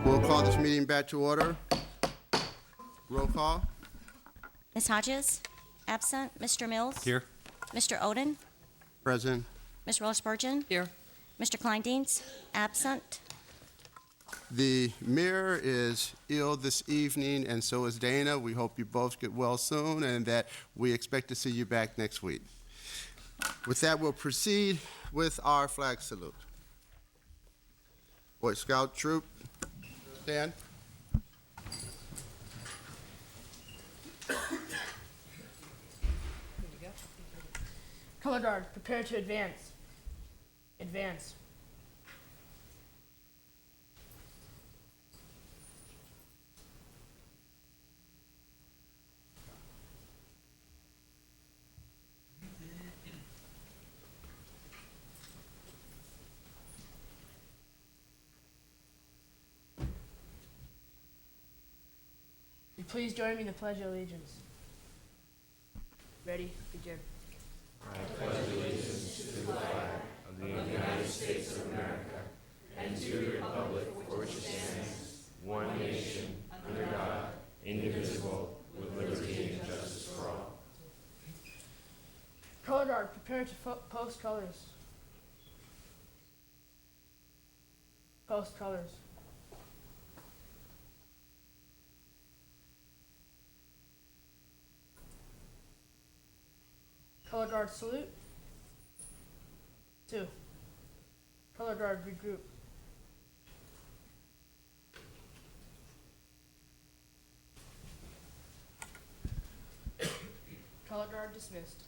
We'll call this meeting back to order. Roll call. Ms. Hodges? Absent. Mr. Mills? Here. Mr. Oden? Present. Ms. Roller Spurgeon? Here. Mr. Kleindienst? Absent. The mayor is ill this evening, and so is Dana. We hope you both get well soon, and that we expect to see you back next week. With that, we'll proceed with our flag salute. Boy Scout troop, stand. Color guard, prepare to advance. Advance. Will you please join me in the Pledge of Allegiance? Ready? Begin. Color guard, prepare to post colors. Post colors. Color guard, salute. 2. Color guard, regroup. Color guard, dismissed.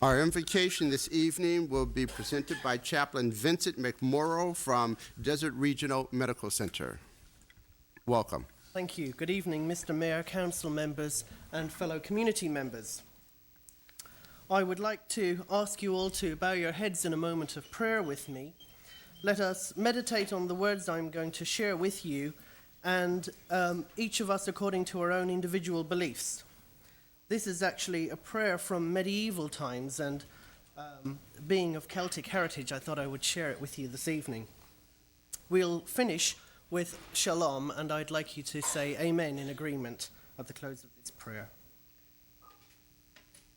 Our invocation this evening will be presented by Chaplain Vincent McMorrow from Desert Regional Medical Center. Welcome. Thank you. Good evening, Mr. Mayor, council members, and fellow community members. I would like to ask you all to bow your heads in a moment of prayer with me. Let us meditate on the words I'm going to share with you, and each of us according to our own individual beliefs. This is actually a prayer from medieval times, and being of Celtic heritage, I thought I would share it with you this evening. We'll finish with Shalom, and I'd like you to say Amen in agreement at the close of this prayer.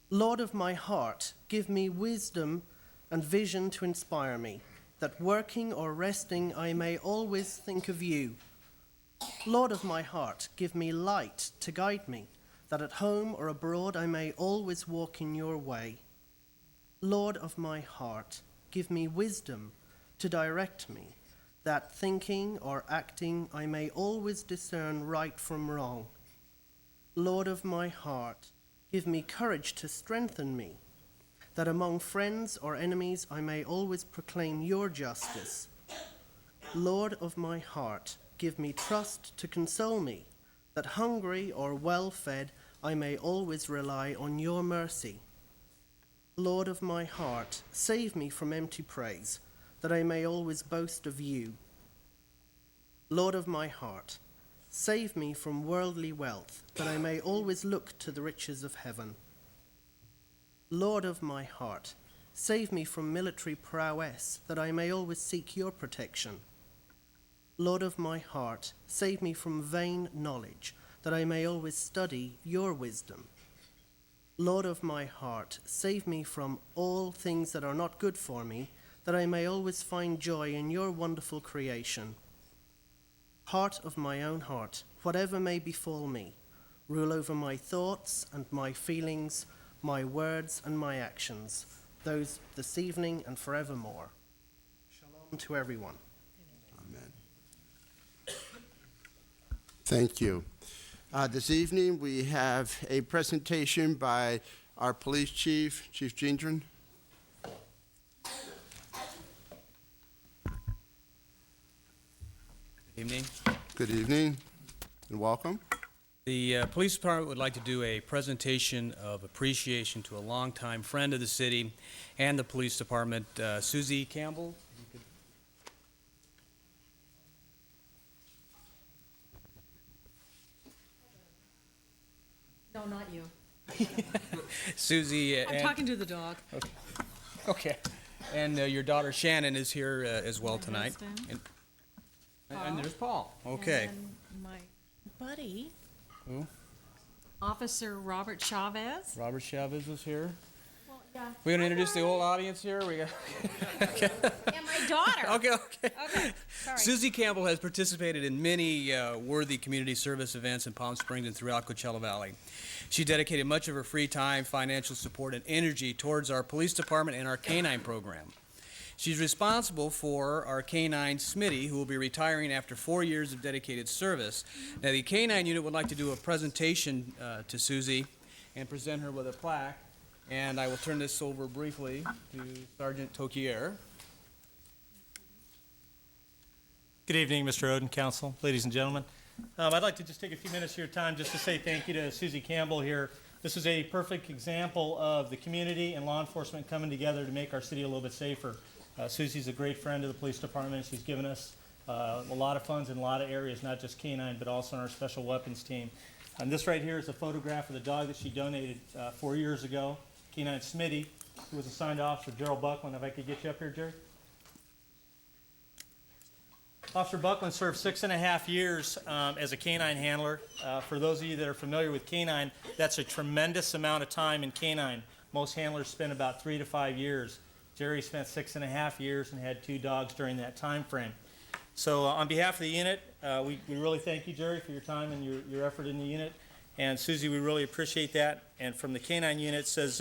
Lord of my heart, give me wisdom and vision to inspire me, that working or resting I may always think of you. Lord of my heart, give me light to guide me, that at home or abroad I may always walk in your way. Lord of my heart, give me wisdom to direct me, that thinking or acting I may always discern right from wrong. Lord of my heart, give me courage to strengthen me, that among friends or enemies I may always proclaim your justice. Lord of my heart, give me trust to console me, that hungry or well-fed I may always rely on your mercy. Lord of my heart, save me from empty praise, that I may always boast of you. Lord of my heart, save me from worldly wealth, that I may always look to the riches of heaven. Lord of my heart, save me from military prowess, that I may always seek your protection. Lord of my heart, save me from vain knowledge, that I may always study your wisdom. Lord of my heart, save me from all things that are not good for me, that I may always find joy in your wonderful creation. Heart of my own heart, whatever may befall me, rule over my thoughts and my feelings, my words and my actions, those this evening and forevermore. Shalom to everyone. Amen. Thank you. This evening we have a presentation by our police chief, Chief Gendron. Good evening. Good evening and welcome. The police department would like to do a presentation of appreciation to a longtime friend of the city and the police department, Susie Campbell. No, not you. Susie, I'm and, talking to the dog. okay, and your daughter Shannon is here as well tonight. husband. And there's Paul. Okay. And my buddy, Who? Officer Robert Chavez. Robert Chavez is here. Well, yeah. We're gonna introduce the whole audience here. We got. And my daughter. Okay, okay. Okay, sorry. Susie Campbell has participated in many worthy community service events in Palm Springs and throughout Coachella Valley. She dedicated much of her free time, financial support, and energy towards our police department and our canine program. She's responsible for our canine Smitty, who will be retiring after 4 years of dedicated service. Now, the canine unit would like to do a presentation to Susie and present her with a plaque. And I will turn this over briefly to Sergeant Tokier. Good evening, Mr. Oden, council, ladies and gentlemen. I'd like to just take a few minutes of your time just to say thank you to Susie Campbell here. This is a perfect example of the community and law enforcement coming together to make our city a little bit safer. Susie's a great friend of the police department. She's given us a lot of funds in a lot of areas, not just canine, but also in our special weapons team. And this right here is a photograph of the dog that she donated 4 years ago, Canine Smitty, who was assigned to Officer Gerald Buckland. If I could get you up here, Jerry. Officer Buckland served 6.5 years as a canine handler. For those of you that are familiar with canine, that's a tremendous amount of time in canine. Most handlers spend about 3 to 5 years. Jerry spent 6.5 years and had 2 dogs during that time frame. So on behalf of the unit, we really thank you, Jerry, for your time and your effort in the unit. And Susie, we really appreciate that. And from the canine unit, it says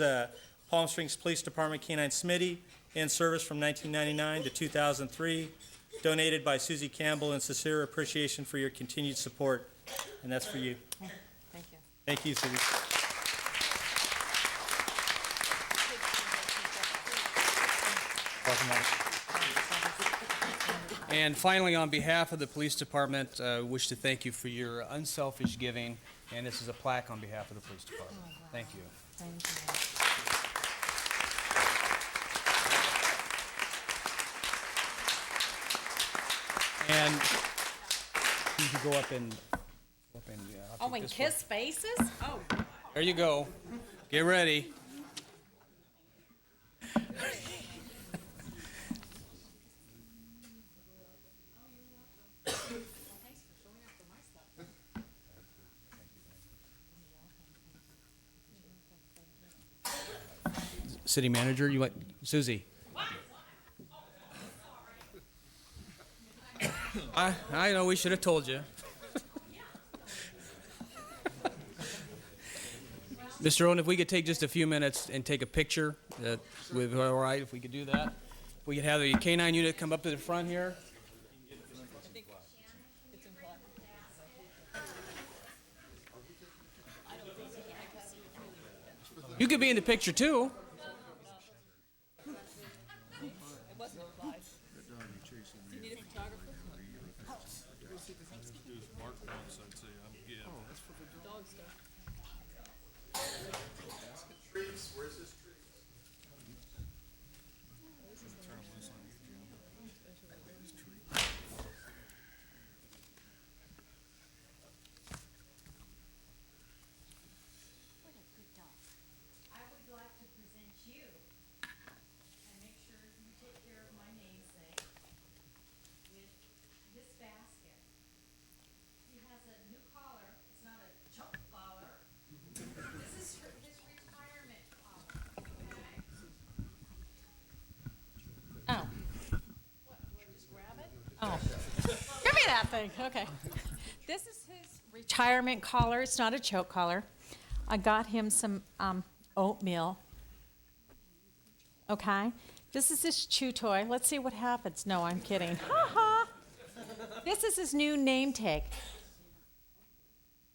Palm Springs Police Department Canine Smitty, in service from 1999 to 2003, donated by Susie Campbell, and sincere appreciation for your continued support. And that's for you. Thank you. Thank you, Susie. Welcome, Mike. And finally, on behalf of the police department, I wish to thank you for your unselfish giving, and this is a plaque on behalf of the police department. Thank you. Thank you. And you can go up and Oh, and kiss faces? Oh. there you go. Get ready. City manager, you want Susie? I know, we should have told you. Mr. Owen, if we could take just a few minutes and take a picture, with all right, if we could do that. We could have the canine unit come up to the front here. You could be in the picture too. I would like to present you and make sure you take care of my namesake with this basket. He has a new collar. It's not a choke collar. This is his retirement collar, okay? Oh. What, do I just grab it? Oh. Give me that thing, okay. This is his retirement collar. It's not a choke collar. I got him some oatmeal. Okay? This is his chew toy. Let's see what happens. No, I'm kidding. Ha ha! This is his new name tag.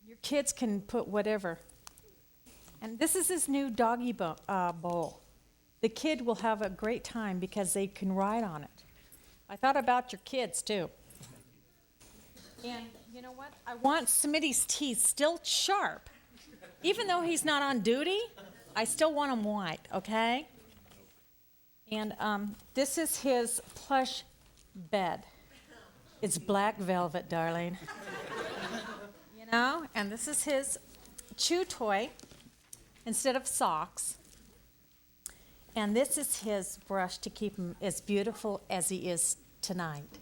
Your kids can put whatever. And this is his new doggy bowl. The kid will have a great time because they can ride on it. I thought about your kids too. And you know what? I want Smitty's teeth still sharp. Even though he's not on duty, I still want him white, okay? And this is his plush bed. It's black velvet, darling. You know? And this is his chew toy instead of socks. And this is his brush to keep him as beautiful as he is tonight.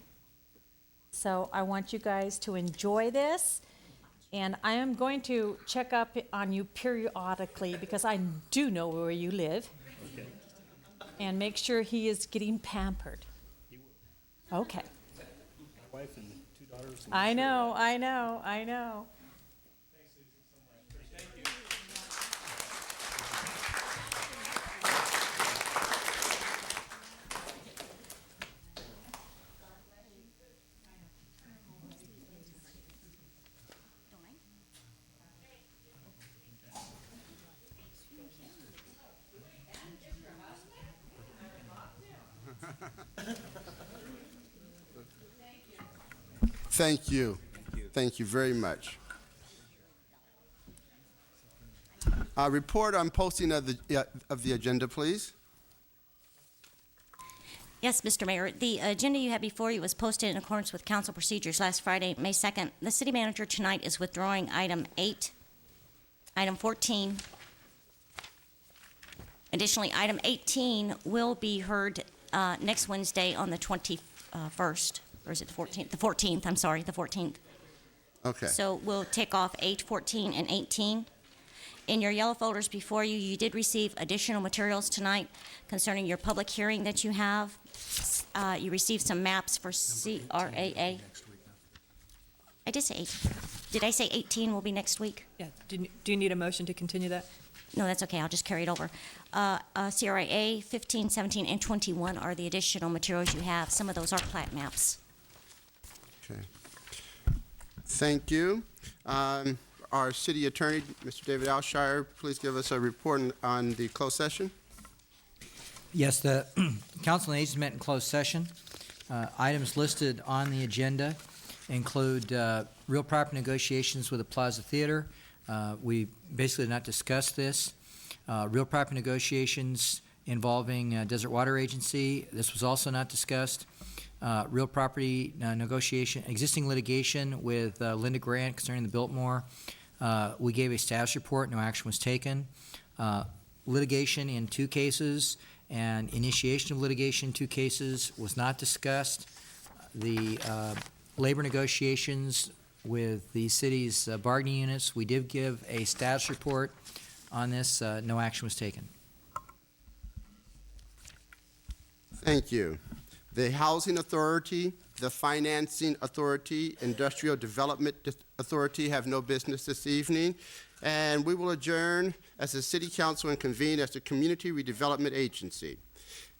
So I want you guys to enjoy this. And I am going to check up on you periodically because I do know where you live. And make sure he is getting pampered. Okay. Wife and 2 daughters. I know, I know, I know. Thank you. Thank you very much. Report on posting of the agenda, please. Yes, Mr. Mayor. The agenda you have before you was posted in accordance with council procedures last Friday, May 2nd. The city manager tonight is withdrawing item 8, item 14. Additionally, item 18 will be heard next Wednesday on the 21st, or is it the 14th? The 14th, I'm sorry, the 14th. Okay. So we'll take off 8, 14, and 18. In your yellow folders before you, you did receive additional materials tonight concerning your public hearing that you have. You received some maps for CRAA. I did say 8. Did I say 18 will be next week? Yeah, do you need a motion to continue that? No, that's okay. I'll just carry it over. CRAA 15, 17, and 21 are the additional materials you have. Some of those are plat maps. Okay. Thank you. Our city attorney, Mr. David Alshire, please give us a report on the closed session. Yes, the council and agents met in closed session. Items listed on the agenda include real property negotiations with the Plaza Theater. We basically did not discuss this. Real property negotiations involving Desert Water Agency. This was also not discussed. Real property negotiation, existing litigation with Linda Grant concerning the Biltmore. We gave a status report, no action was taken. Litigation in 2 cases and initiation of litigation in 2 cases was not discussed. The labor negotiations with the city's bargaining units, we did give a status report on this. No action was taken. Thank you. The Housing Authority, the Financing Authority, Industrial Development Authority have no business this evening, and we will adjourn as the City Council and convene as the Community Redevelopment Agency.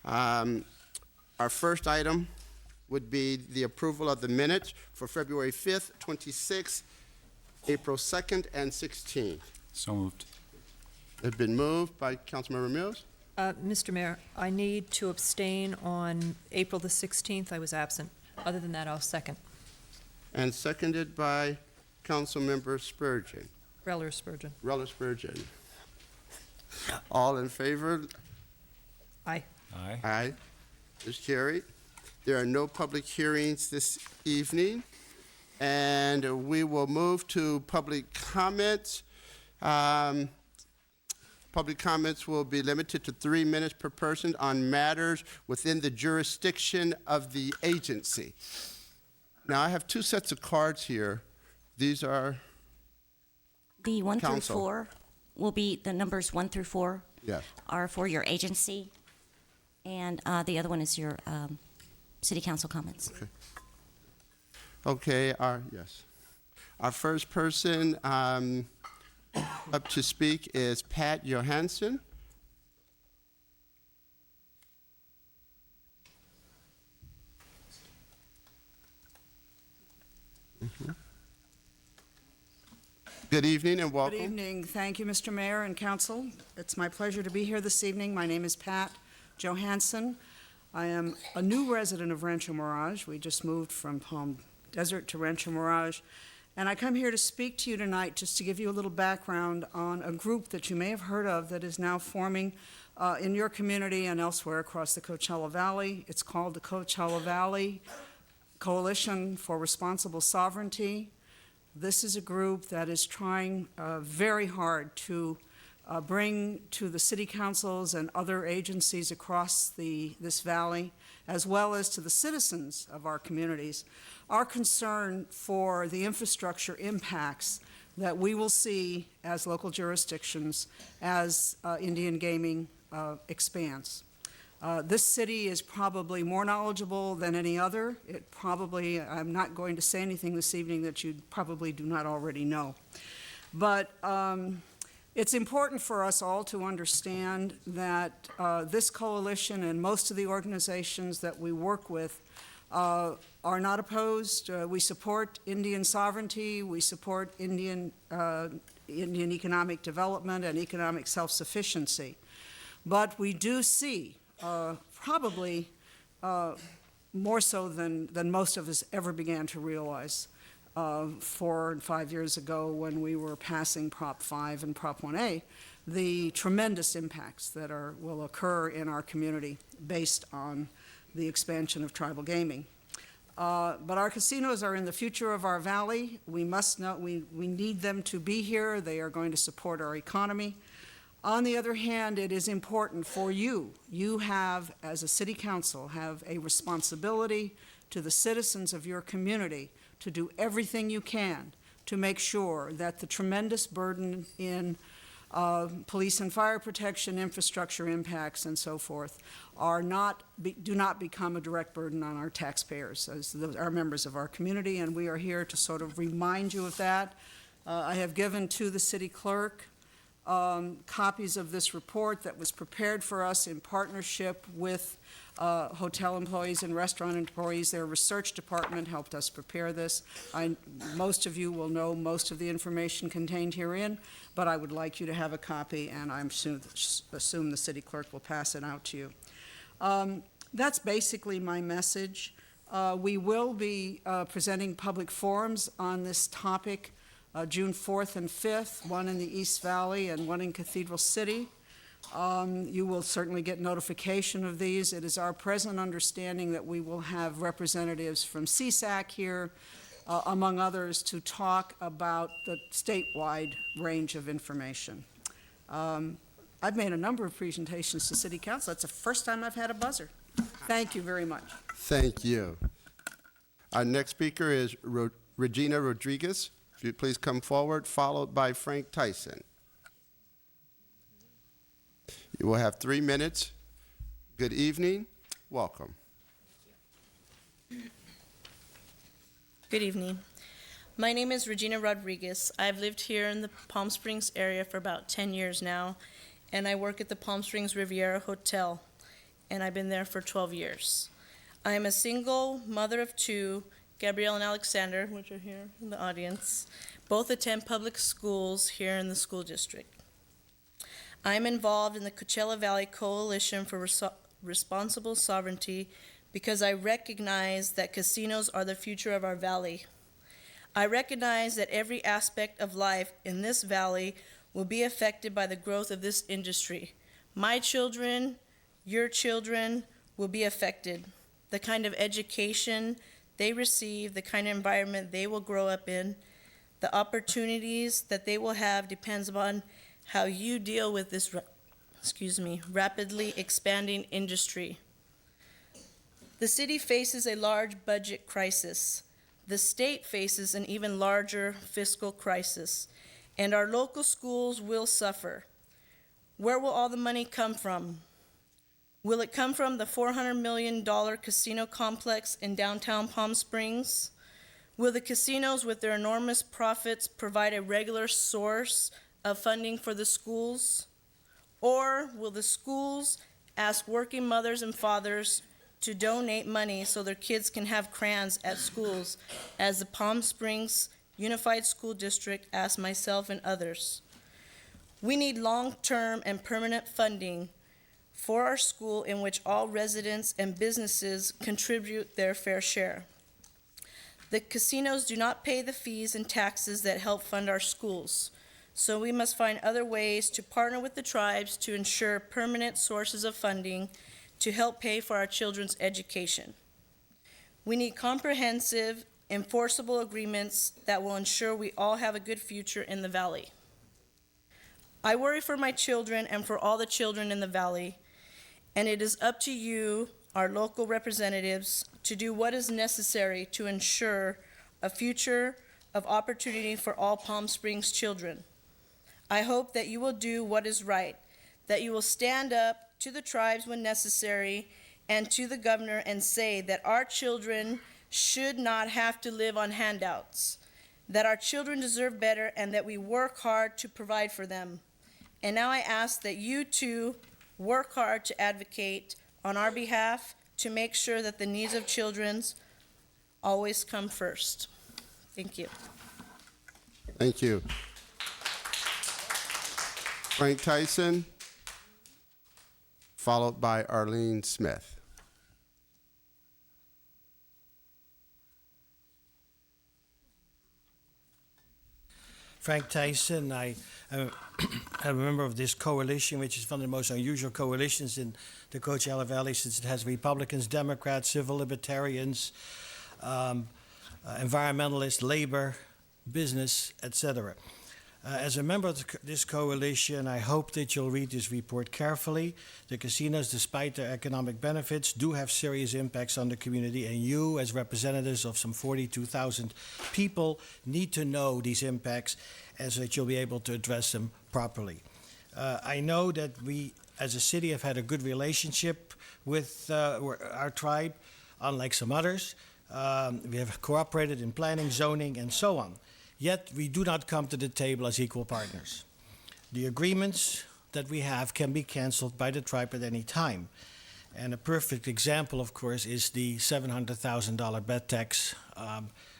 Our first item would be the approval of the minutes for February 5th, 26th, April 2nd, and 16th. So moved. It's been moved by Councilmember Mills. Mr. Mayor, I need to abstain on April the 16th. I was absent. Other than that, I'll second. And seconded by Councilmember Spurgeon. Reller Spurgeon. Reller Spurgeon. All in favor? Aye. Aye. Aye. Is carried. There are no public hearings this evening, and we will move to public comments. Public comments will be limited to 3 minutes per person on matters within the jurisdiction of the agency. Now, I have 2 sets of cards here. These are, The 1 through Council. 4 will be, the numbers 1 through 4 yes. are for your agency, and the other one is your city council comments. Okay, yes. Our first person up to speak is Pat Johansson. Good evening and welcome. Good evening. Thank you, Mr. Mayor and Council. It's my pleasure to be here this evening. My name is Pat Johansson. I am a new resident of Rancho Mirage. We just moved from Palm Desert to Rancho Mirage. And I come here to speak to you tonight just to give you a little background on a group that you may have heard of that is now forming in your community and elsewhere across the Coachella Valley. It's called the Coachella Valley Coalition for Responsible Sovereignty. This is a group that is trying very hard to bring to the city councils and other agencies across this valley, as well as to the citizens of our communities, our concern for the infrastructure impacts that we will see as local jurisdictions as Indian gaming expands. This city is probably more knowledgeable than any other. I'm not going to say anything this evening that you probably do not already know. But it's important for us all to understand that this coalition and most of the organizations that we work with are not opposed. We support Indian sovereignty. We support Indian economic development and economic self-sufficiency. But we do see, probably more so than most of us ever began to realize 4 and 5 years ago when we were passing Prop 5 and Prop 1A, the tremendous impacts that will occur in our community based on the expansion of tribal gaming. But our casinos are in the future of our valley. We must know, we need them to be here. They are going to support our economy. On the other hand, it is important for you. You have, as a city council, have a responsibility to the citizens of your community to do everything you can to make sure that the tremendous burden in police and fire protection, infrastructure impacts, and so forth do not become a direct burden on our taxpayers as our members of our community, and we are here to sort of remind you of that. I have given to the city clerk copies of this report that was prepared for us in partnership with hotel employees and restaurant employees. Their research department helped us prepare this. Most of you will know most of the information contained herein, but I would like you to have a copy, and I assume the city clerk will pass it out to you. That's basically my message. We will be presenting public forums on this topic June 4th and 5th, one in the East Valley and one in Cathedral City. You will certainly get notification of these. It is our present understanding that we will have representatives from CSAC here, among others, to talk about the statewide range of information. I've made a number of presentations to City Council. That's the first time I've had a buzzer. Thank you very much. Thank you. Our next speaker is Regina Rodriguez. If you please come forward, followed by Frank Tyson. You will have 3 minutes. Good evening. Welcome. Good evening. My name is Regina Rodriguez. I've lived here in the Palm Springs area for about 10 years now, and I work at the Palm Springs Riviera Hotel, and I've been there for 12 years. I am a single mother of 2, Gabrielle and Alexander, which are here in the audience. Both attend public schools here in the school district. I'm involved in the Coachella Valley Coalition for Responsible Sovereignty because I recognize that casinos are the future of our valley. I recognize that every aspect of life in this valley will be affected by the growth of this industry. My children, your children will be affected. The kind of education they receive, the kind of environment they will grow up in, the opportunities that they will have depends upon how you deal with this, rapidly expanding industry. The city faces a large budget crisis. The state faces an even larger fiscal crisis, and our local schools will suffer. Where will all the money come from? Will it come from the $400 million casino complex in downtown Palm Springs? Will the casinos with their enormous profits provide a regular source of funding for the schools? Or will the schools ask working mothers and fathers to donate money so their kids can have crayons at schools, as the Palm Springs Unified School District asked myself and others? We need long-term and permanent funding for our school in which all residents and businesses contribute their fair share. The casinos do not pay the fees and taxes that help fund our schools, so we must find other ways to partner with the tribes to ensure permanent sources of funding to help pay for our children's education. We need comprehensive enforceable agreements that will ensure we all have a good future in the valley. I worry for my children and for all the children in the valley, and it is up to you, our local representatives, to do what is necessary to ensure a future of opportunity for all Palm Springs children. I hope that you will do what is right, that you will stand up to the tribes when necessary and to the governor and say that our children should not have to live on handouts, that our children deserve better, and that we work hard to provide for them. And now I ask that you too work hard to advocate on our behalf to make sure that the needs of children always come first. Thank you. Thank you. Frank Tyson, followed by Arlene Smith. Frank Tyson. I am a member of this coalition, which is one of the most unusual coalitions in the Coachella Valley, since it has Republicans, Democrats, civil libertarians, environmentalists, labor, business, etc. As a member of this coalition, I hope that you'll read this report carefully. The casinos, despite their economic benefits, do have serious impacts on the community, and you, as representatives of some 42,000 people, need to know these impacts so that you'll be able to address them properly. I know that we, as a city, have had a good relationship with our tribe, unlike some others. We have cooperated in planning, zoning, and so on. Yet we do not come to the table as equal partners. The agreements that we have can be canceled by the tribe at any time. And a perfect example, of course, is the $700,000 bed tax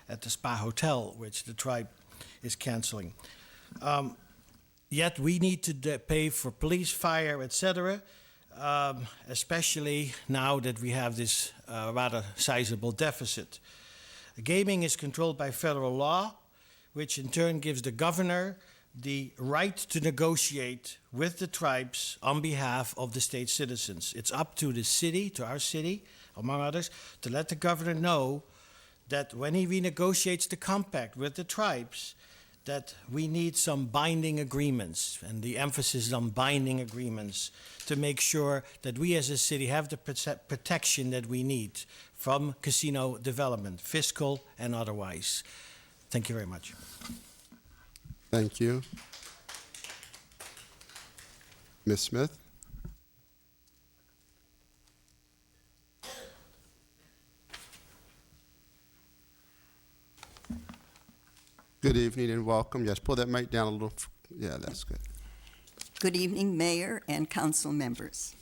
at the Spa Hotel, which the tribe is canceling. Yet we need to pay for police, fire, etc., especially now that we have this rather sizable deficit. Gaming is controlled by federal law, which in turn gives the governor the right to negotiate with the tribes on behalf of the state citizens. It's up to the city, to our city, among others, to let the governor know that when he renegotiates the compact with the tribes, that we need some binding agreements, and the emphasis is on binding agreements to make sure that we as a city have the protection that we need from casino development, fiscal and otherwise. Thank you very much. Thank you. Ms. Smith? Good evening and welcome. Yes, pull that mic down a little. Yeah, that's good. Good evening, Mayor and council members.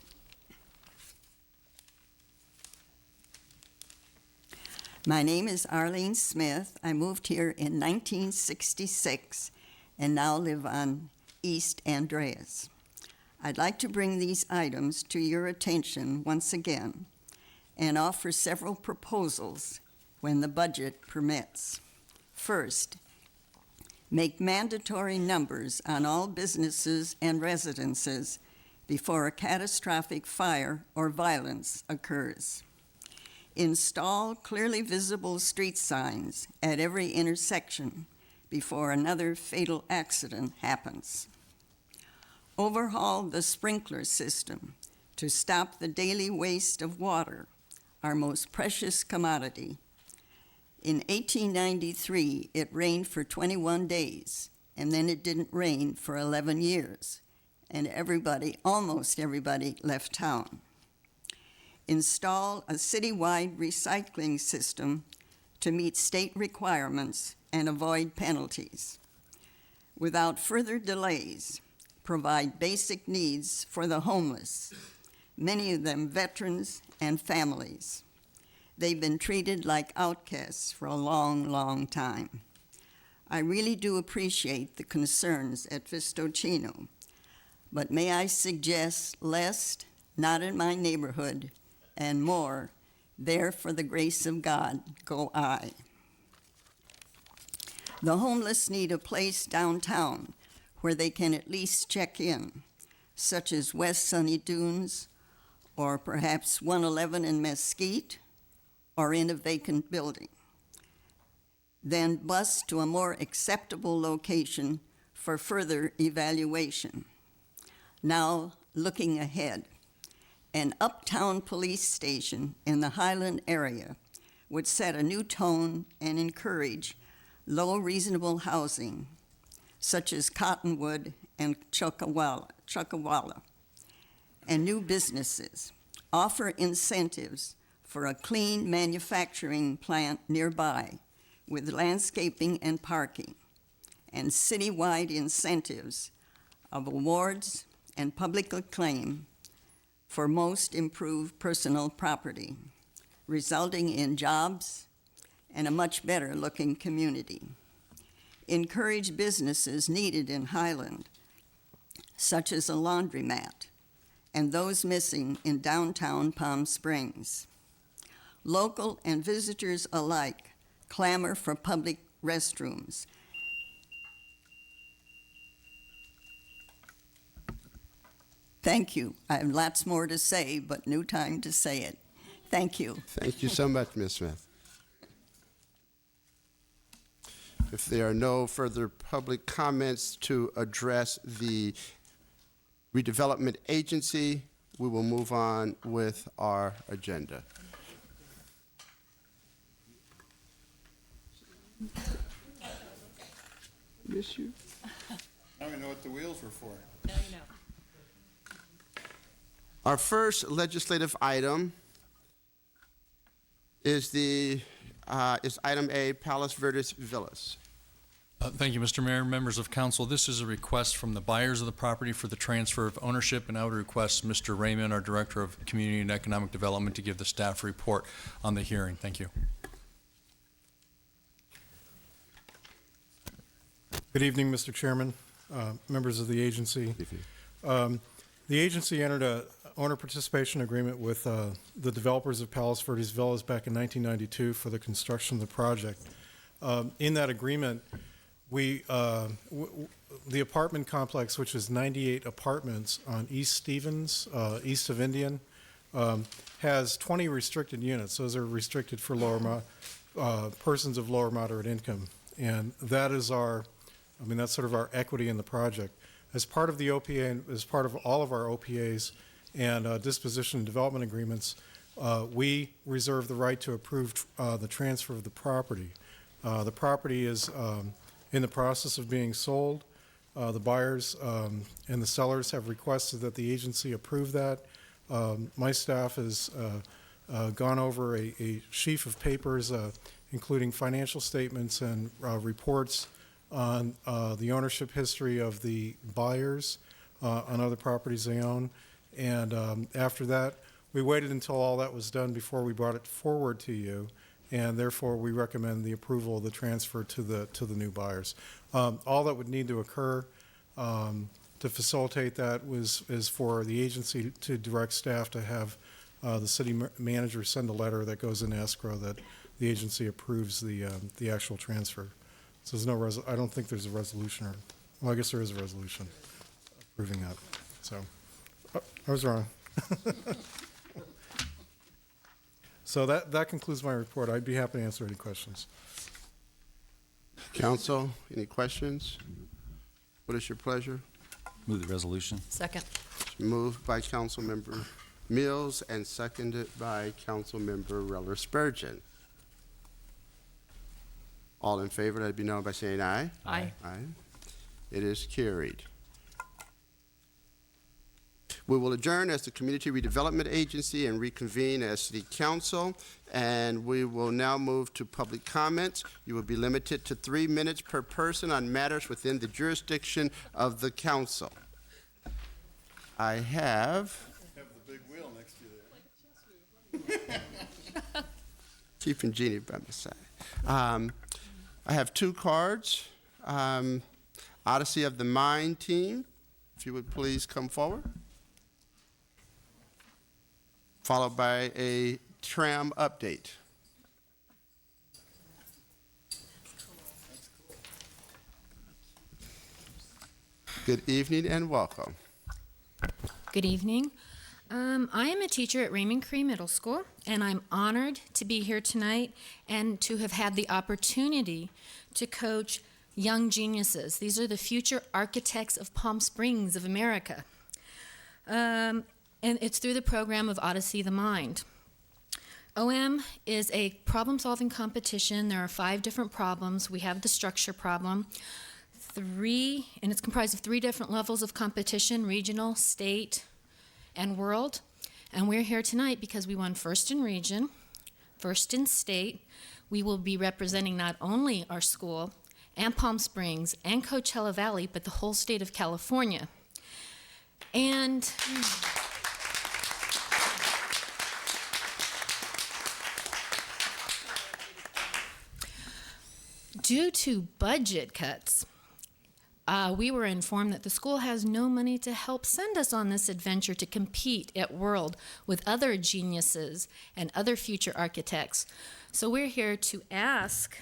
My name is Arlene Smith. I moved here in 1966 and now live on East Andreas. I'd like to bring these items to your attention once again and offer several proposals when the budget permits. First, make mandatory numbers on all businesses and residences before a catastrophic fire or violence occurs. Install clearly visible street signs at every intersection before another fatal accident happens. Overhaul the sprinkler system to stop the daily waste of water, our most precious commodity. In 1893, it rained for 21 days, and then it didn't rain for 11 years, and almost everybody left town. Install a citywide recycling system to meet state requirements and avoid penalties. Without further delays, provide basic needs for the homeless, many of them veterans and families. They've been treated like outcasts for a long, long time. I really do appreciate the concerns at Vistocino, but may I suggest less, not in my neighborhood, and more, there for the grace of God go I. The homeless need a place downtown where they can at least check in, such as West Sunny Dunes, or perhaps 111 in Mesquite, or in a vacant building. then bus to a more acceptable location for further evaluation. Now, looking ahead, an uptown police station in the Highland area would set a new tone and encourage low reasonable housing, such as Cottonwood and Chuckawalla, and new businesses, offer incentives for a clean manufacturing plant nearby with landscaping and parking, and citywide incentives of awards and public acclaim for most improved personal property, resulting in jobs and a much better looking community. Encourage businesses needed in Highland, such as a laundromat, and those missing in downtown Palm Springs. Local and visitors alike clamor for public restrooms. Thank you. I have lots more to say, but no time to say it. Thank you. Thank you so much, Ms. Smith. If there are no further public comments to address the redevelopment agency, we will move on with our agenda. Miss you. Now we know what the wheels were for. Now you know. Our first legislative item is item A, Palos Verdes Villas. Thank you, Mr. Mayor, members of council. This is a request from the buyers of the property for the transfer of ownership, and I would request Mr. Raymond, our Director of Community and Economic Development, to give the staff report on the hearing. Thank you. Good evening, Mr. Chairman, members of the agency. The agency entered a owner participation agreement with the developers of Palos Verdes Villas back in 1992 for the construction of the project. In that agreement, the apartment complex, which is 98 apartments on East Stevens, east of Indian, has 20 restricted units. Those are restricted for persons of lower moderate income. And that is that's sort of our equity in the project. As part of the OPA, and as part of all of our OPAs and disposition and development agreements, we reserve the right to approve the transfer of the property. The property is in the process of being sold. The buyers and the sellers have requested that the agency approve that. My staff has gone over a sheaf of papers, including financial statements and reports on the ownership history of the buyers on other properties they own. And after that, we waited until all that was done before we brought it forward to you, and therefore we recommend the approval of the transfer to the new buyers. All that would need to occur to facilitate that is for the agency to direct staff to have the city manager send a letter that goes in escrow that the agency approves the actual transfer. So there's no I don't think there's a resolution, or well, I guess there is a resolution approving that. So I was wrong. So that concludes my report. I'd be happy to answer any questions. Council, any questions? What is your pleasure? Move the resolution. Second. Moved by Councilmember Mills and seconded by Councilmember Reller Spurgeon. All in favor, let it be known by saying aye. Aye. Aye. It is carried. We will adjourn as the Community Redevelopment Agency and reconvene as City Council, and we will now move to public comments. You will be limited to 3 minutes per person on matters within the jurisdiction of the council. I have the big wheel next to you there. keeping Jeannie by my side. I have 2 cards. Odyssey of the Mind team, if you would please come forward. Followed by a tram update. Good evening and welcome. Good evening. I am a teacher at Raymond Cree Middle School, and I'm honored to be here tonight and to have had the opportunity to coach young geniuses. These are the future architects of Palm Springs of America. And it's through the program of Odyssey the Mind. OM is a problem-solving competition. There are 5 different problems. We have the structure problem, and it's comprised of 3 different levels of competition: regional, state, and world. And we're here tonight because we won first in region, first in state. We will be representing not only our school and Palm Springs and Coachella Valley, but the whole state of California. And due to budget cuts, we were informed that the school has no money to help send us on this adventure to compete at World with other geniuses and other future architects. So we're here to ask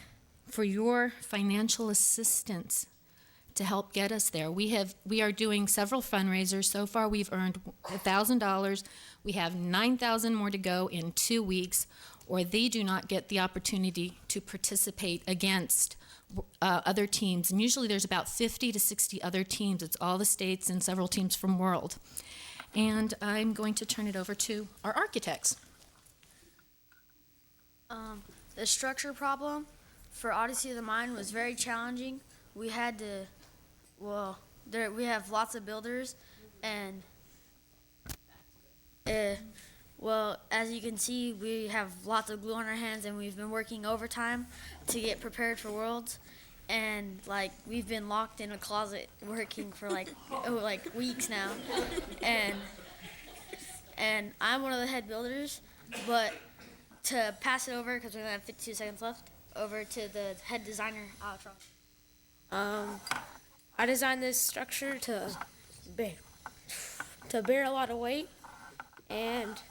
for your financial assistance to help get us there. We are doing several fundraisers. So far we've earned $1,000. We have 9,000 more to go in 2 weeks, or they do not get the opportunity to participate against other teams. And usually there's about 50 to 60 other teams. It's all the states and several teams from World. And I'm going to turn it over to our architects. The structure problem for Odyssey of the Mind was very challenging. We had to, we have lots of builders, and as you can see, we have lots of glue on our hands, and we've been working overtime to get prepared for Worlds. And we've been locked in a closet working for weeks now. And I'm one of the head builders, but to pass it over, because we're gonna have 52 seconds left, over to the head designer, Alex Ross. I designed this structure to bear a lot of weight, and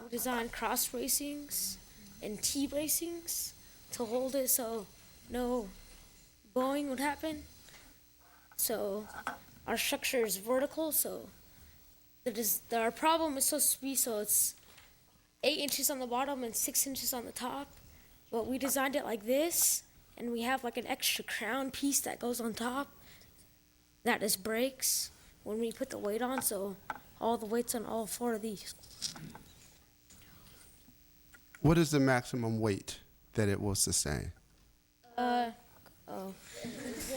we designed cross bracings and T-bracings to hold it so no bowing would happen. So our structure is vertical, so our problem is supposed to be so it's 8 inches on the bottom and 6 inches on the top. But we designed it like this, and we have an extra crown piece that goes on top that just breaks when we put the weight on, so all the weight's on all 4 of these. What is the maximum weight that it will sustain? Well, it has to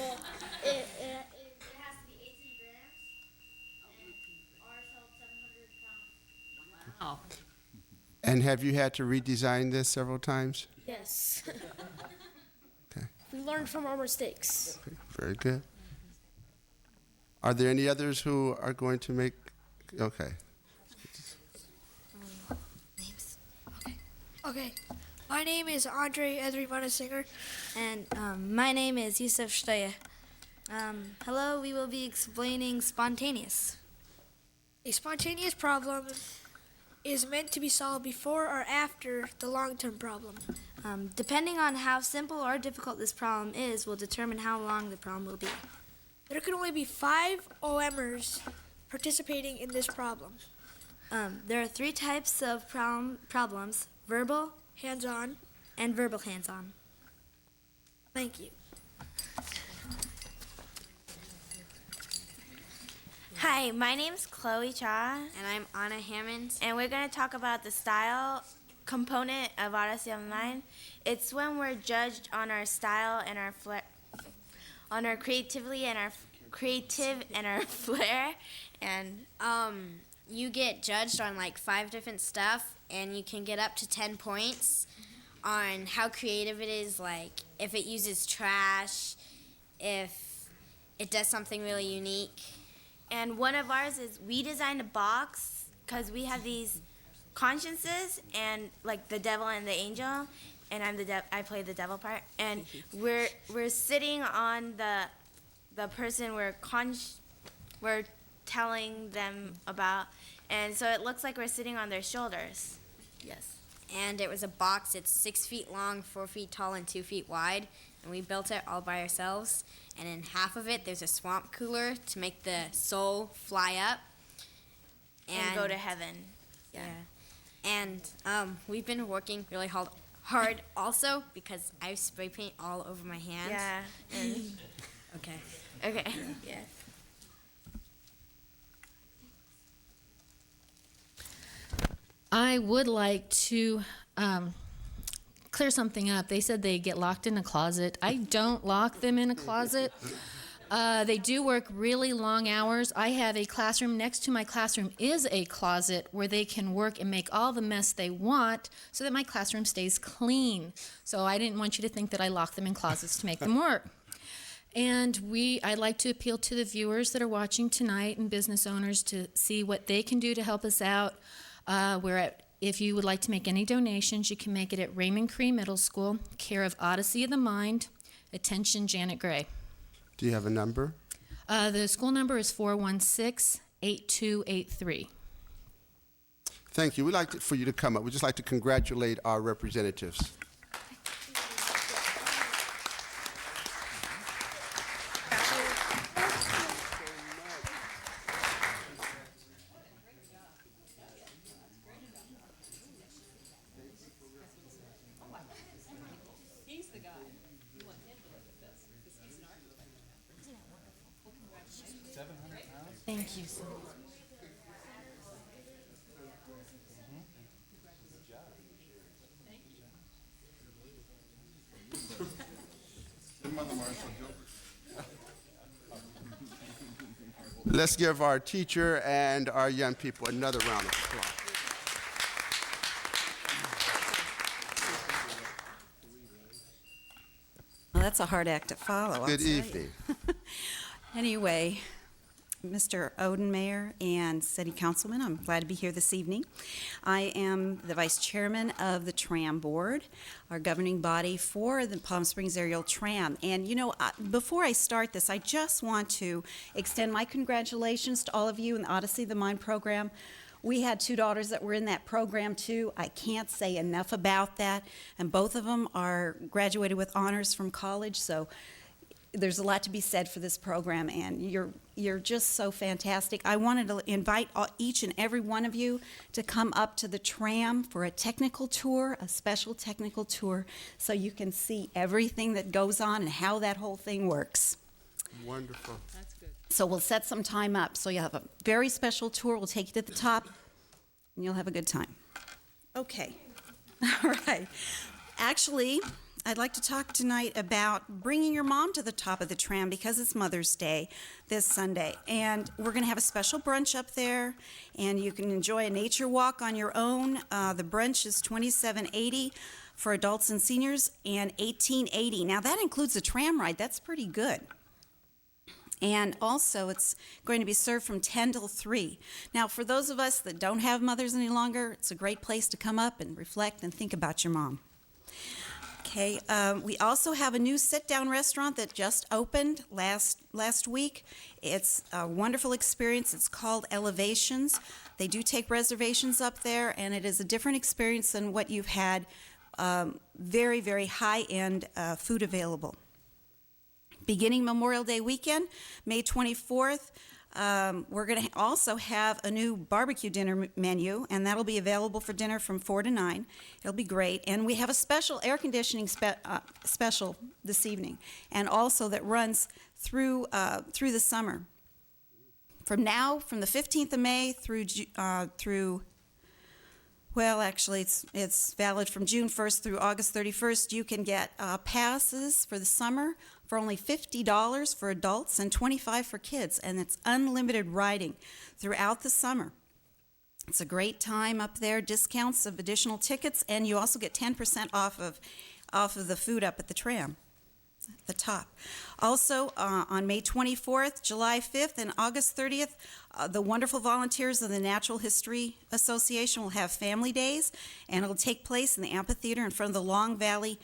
be 18 grams, and ours held 700 pounds. Wow. And have you had to redesign this several times? yes. Okay. We learned from our mistakes. Very good. Are there any others who are going to make, okay. Okay, my name is Andre Edrivana Singer, and my name is Yusuf Shtaya. Hello, we will be explaining spontaneous. A spontaneous problem is meant to be solved before or after the long-term problem. Depending on how simple or difficult this problem is will determine how long the problem will be. There can only be 5 OMers participating in this problem. There are 3 types of problems: verbal, hands-on, and verbal hands-on. Thank you. Hi, my name's Chloe Cha. And I'm Anna Hammond. And we're going to talk about the style component of Odyssey of the Mind. It's when we're judged on our style and our on our creativity and our flair. And you get judged on 5 different stuff, and you can get up to 10 points on how creative it is, if it uses trash, if it does something really unique. And one of ours is we designed a box because we have these consciences and the devil and the angel, and I play the devil part, and we're sitting on the person we're telling them about, and so it looks like we're sitting on their shoulders. Yes. And it was a box. It's 6 feet long, 4 feet tall, and 2 feet wide. And we built it all by ourselves. And in half of it, there's a swamp cooler to make the soul fly up And go to heaven. Yeah. And we've been working really hard also because I spray paint all over my hands. Yeah. And okay. Okay. Yeah. I would like to clear something up. They said they get locked in a closet. I don't lock them in a closet. They do work really long hours. I have a classroom. Next to my classroom is a closet where they can work and make all the mess they want so that my classroom stays clean. So I didn't want you to think that I lock them in closets to make them work. And I'd like to appeal to the viewers that are watching tonight and business owners to see what they can do to help us out. If you would like to make any donations, you can make it at Raymond Cree Middle School, care of Odyssey of the Mind. Attention, Janet Gray. Do you have a number? The school number is 416-8283. Thank you. We'd like for you to come up. We'd just like to congratulate our representatives. Thank you so much. Let's give our teacher and our young people another round of applause. Well, that's a hard act to follow. I'll Good tell you. evening. Anyway, Mr. Odenmayer and City Councilman, I'm glad to be here this evening. I am the Vice Chairman of the Tram Board, our governing body for the Palm Springs Aerial Tram. And you know, before I start this, I just want to extend my congratulations to all of you in the Odyssey of the Mind program. We had two daughters that were in that program too. I can't say enough about that. And both of them are graduated with honors from college, so there's a lot to be said for this program, and you're just so fantastic. I wanted to invite each and every one of you to come up to the tram for a technical tour, a special technical tour, so you can see everything that goes on and how that whole thing works. Wonderful. That's good. So we'll set some time up. So you'll have a very special tour. We'll take you to the top, and you'll have a good time. Okay. All right. Actually, I'd like to talk tonight about bringing your mom to the top of the tram because it's Mother's Day this Sunday. And we're going to have a special brunch up there, and you can enjoy a nature walk on your own. The brunch is $27.80 for adults and seniors and $18.80. Now, that includes a tram ride. That's pretty good. And also, it's going to be served from 10 till 3. Now, for those of us that don't have mothers any longer, it's a great place to come up and reflect and think about your mom. Okay, we also have a new sit-down restaurant that just opened last week. It's a wonderful experience. It's called Elevations. They do take reservations up there, and it is a different experience than what you've had. Very, very high-end food available. Beginning Memorial Day weekend, May 24th, we're going to also have a new barbecue dinner menu, and that'll be available for dinner from 4 to 9. It'll be great. And we have a special air conditioning special this evening, and also that runs through the summer. From the 15th of May through well, actually, it's valid from June 1st through August 31st. You can get passes for the summer for only $50 for adults and $25 for kids, and it's unlimited riding throughout the summer. It's a great time up there, discounts of additional tickets, and you also get 10% off of the food up at the tram, at the top. Also, on May 24th, July 5th, and August 30th, the wonderful volunteers of the Natural History Association will have family days, and it'll take place in the amphitheater in front of the Long Valley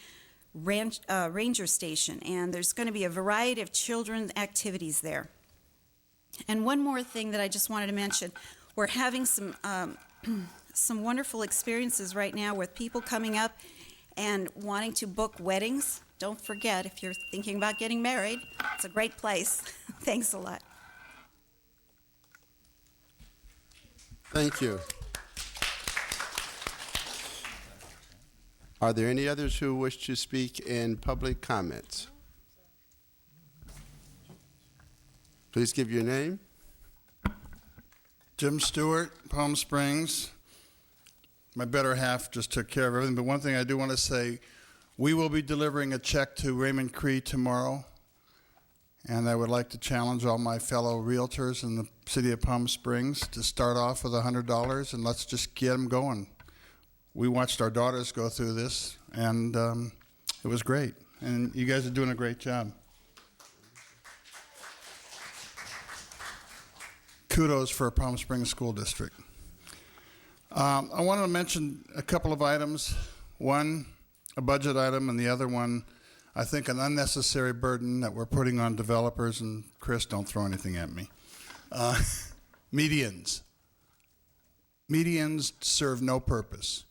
Ranger Station, and there's going to be a variety of children's activities there. And one more thing that I just wanted to mention, we're having some wonderful experiences right now with people coming up and wanting to book weddings. Don't forget, if you're thinking about getting married, it's a great place. Thanks a lot. Thank you. Are there any others who wish to speak in public comments? Please give your name. Jim Stewart, Palm Springs. My better half just took care of everything, but one thing I do want to say, we will be delivering a check to Raymond Cree tomorrow, and I would like to challenge all my fellow realtors in the city of Palm Springs to start off with $100, and let's just get them going. We watched our daughters go through this, and it was great, and you guys are doing a great job. Kudos for Palm Springs School District. I wanted to mention a couple of items. One, a budget item, and the other one, I think, an unnecessary burden that we're putting on developers. And Chris, don't throw anything at me. Medians. Medians serve no purpose.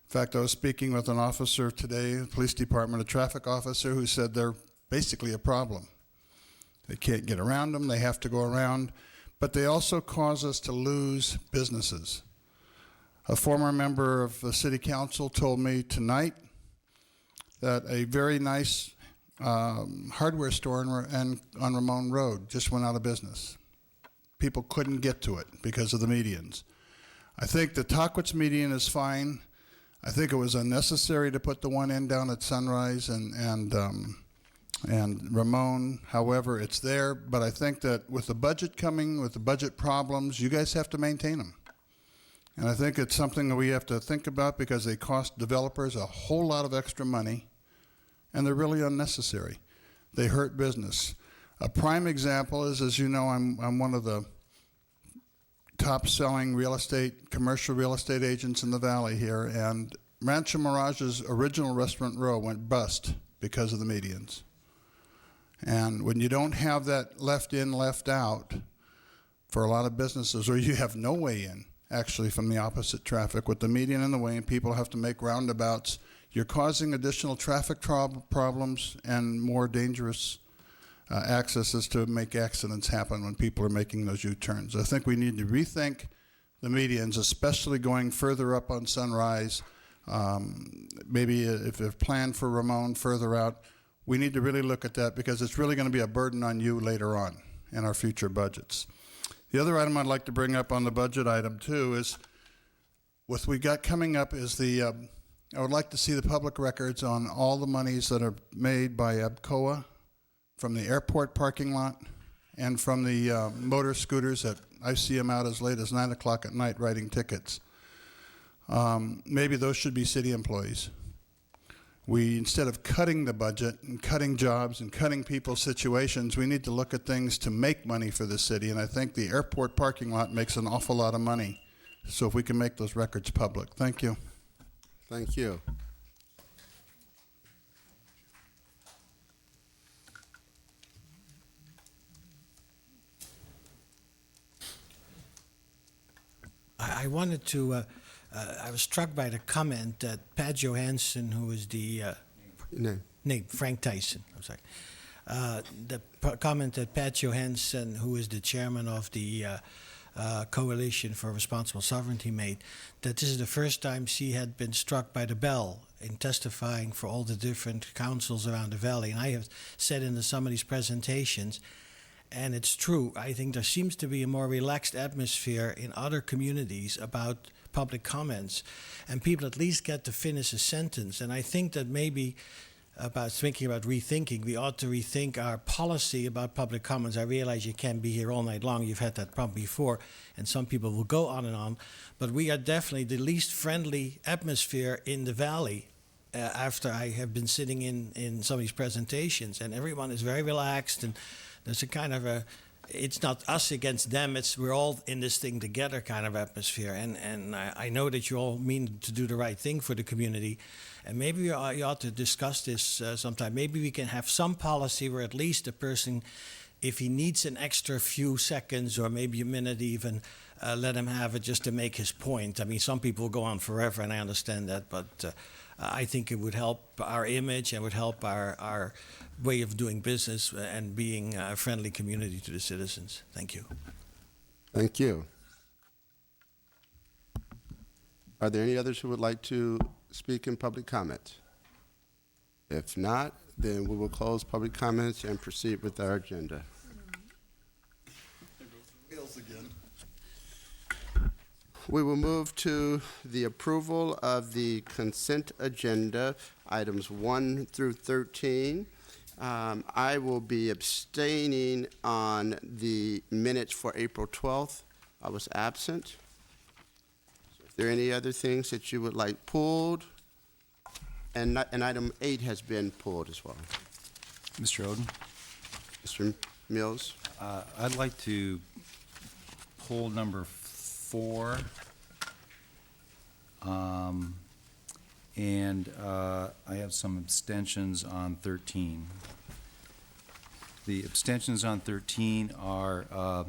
In fact, I was speaking with an officer today, the police department, a traffic officer, who said they're basically a problem. They can't get around them. They have to go around. But they also cause us to lose businesses. A former member of the city council told me tonight that a very nice hardware store on Ramon Road just went out of business. People couldn't get to it because of the medians. I think the Tahquitz median is fine. I think it was unnecessary to put the one in down at Sunrise and Ramon. However, it's there, but I think that with the budget coming, with the budget problems, you guys have to maintain them. And I think it's something that we have to think about because they cost developers a whole lot of extra money, and they're really unnecessary. They hurt business. A prime example is, as you know, I'm one of the top-selling commercial real estate agents in the valley here, and Rancho Mirage's original Restaurant Row went bust because of the medians. And when you don't have that left in, left out for a lot of businesses, or you have no way in, actually, from the opposite traffic, with the median in the way and people have to make roundabouts, you're causing additional traffic problems and more dangerous accesses to make accidents happen when people are making those U-turns. I think we need to rethink the medians, especially going further up on Sunrise. Maybe if they've planned for Ramon further out, we need to really look at that because it's really going to be a burden on you later on in our future budgets. The other item I'd like to bring up on the budget item too is what we got coming up is I would like to see the public records on all the monies that are made by ABCOA from the airport parking lot and from the motor scooters that I see them out as late as 9 o'clock at night writing tickets. Maybe those should be city employees. Instead of cutting the budget and cutting jobs and cutting people's situations, we need to look at things to make money for the city, and I think the airport parking lot makes an awful lot of money. So if we can make those records public. Thank you. Thank you. I wanted to, I was struck by the comment that Pat Johansson, who is the, Frank Tyson, I'm sorry. Comment that Pat Johansson, who is the chairman of the Coalition for Responsible Sovereignty, made, that this is the first time she had been struck by the bell in testifying for all the different councils around the valley. And I have said in some of these presentations, and it's true, I think there seems to be a more relaxed atmosphere in other communities about public comments, and people at least get to finish a sentence. And I think that maybe thinking about rethinking, we ought to rethink our policy about public comments. I realize you can't be here all night long. You've had that problem before, and some people will go on and on. But we are definitely the least friendly atmosphere in the valley after I have been sitting in some of these presentations, and everyone is very relaxed, and there's a kind of it's not us against them, we're all in this thing together kind of atmosphere. And I know that you all mean to do the right thing for the community. And maybe you ought to discuss this sometime. Maybe we can have some policy where at least a person, if he needs an extra few seconds or maybe a minute even, let him have it just to make his point. I mean, some people go on forever, and I understand that, but I think it would help our image and would help our way of doing business and being a friendly community to the citizens. Thank you. Thank you. Are there any others who would like to speak in public comment? If not, then we will close public comments and proceed with our agenda. We will move to the approval of the consent agenda, items 1 through 13. I will be abstaining on the minutes for April 12th. I was absent. Is there any other things that you would like pulled? And item 8 has been pulled as well. Mr. Oden? Mr. Mills? I'd like to pull number 4. And I have some abstentions on 13. The abstentions on 13 are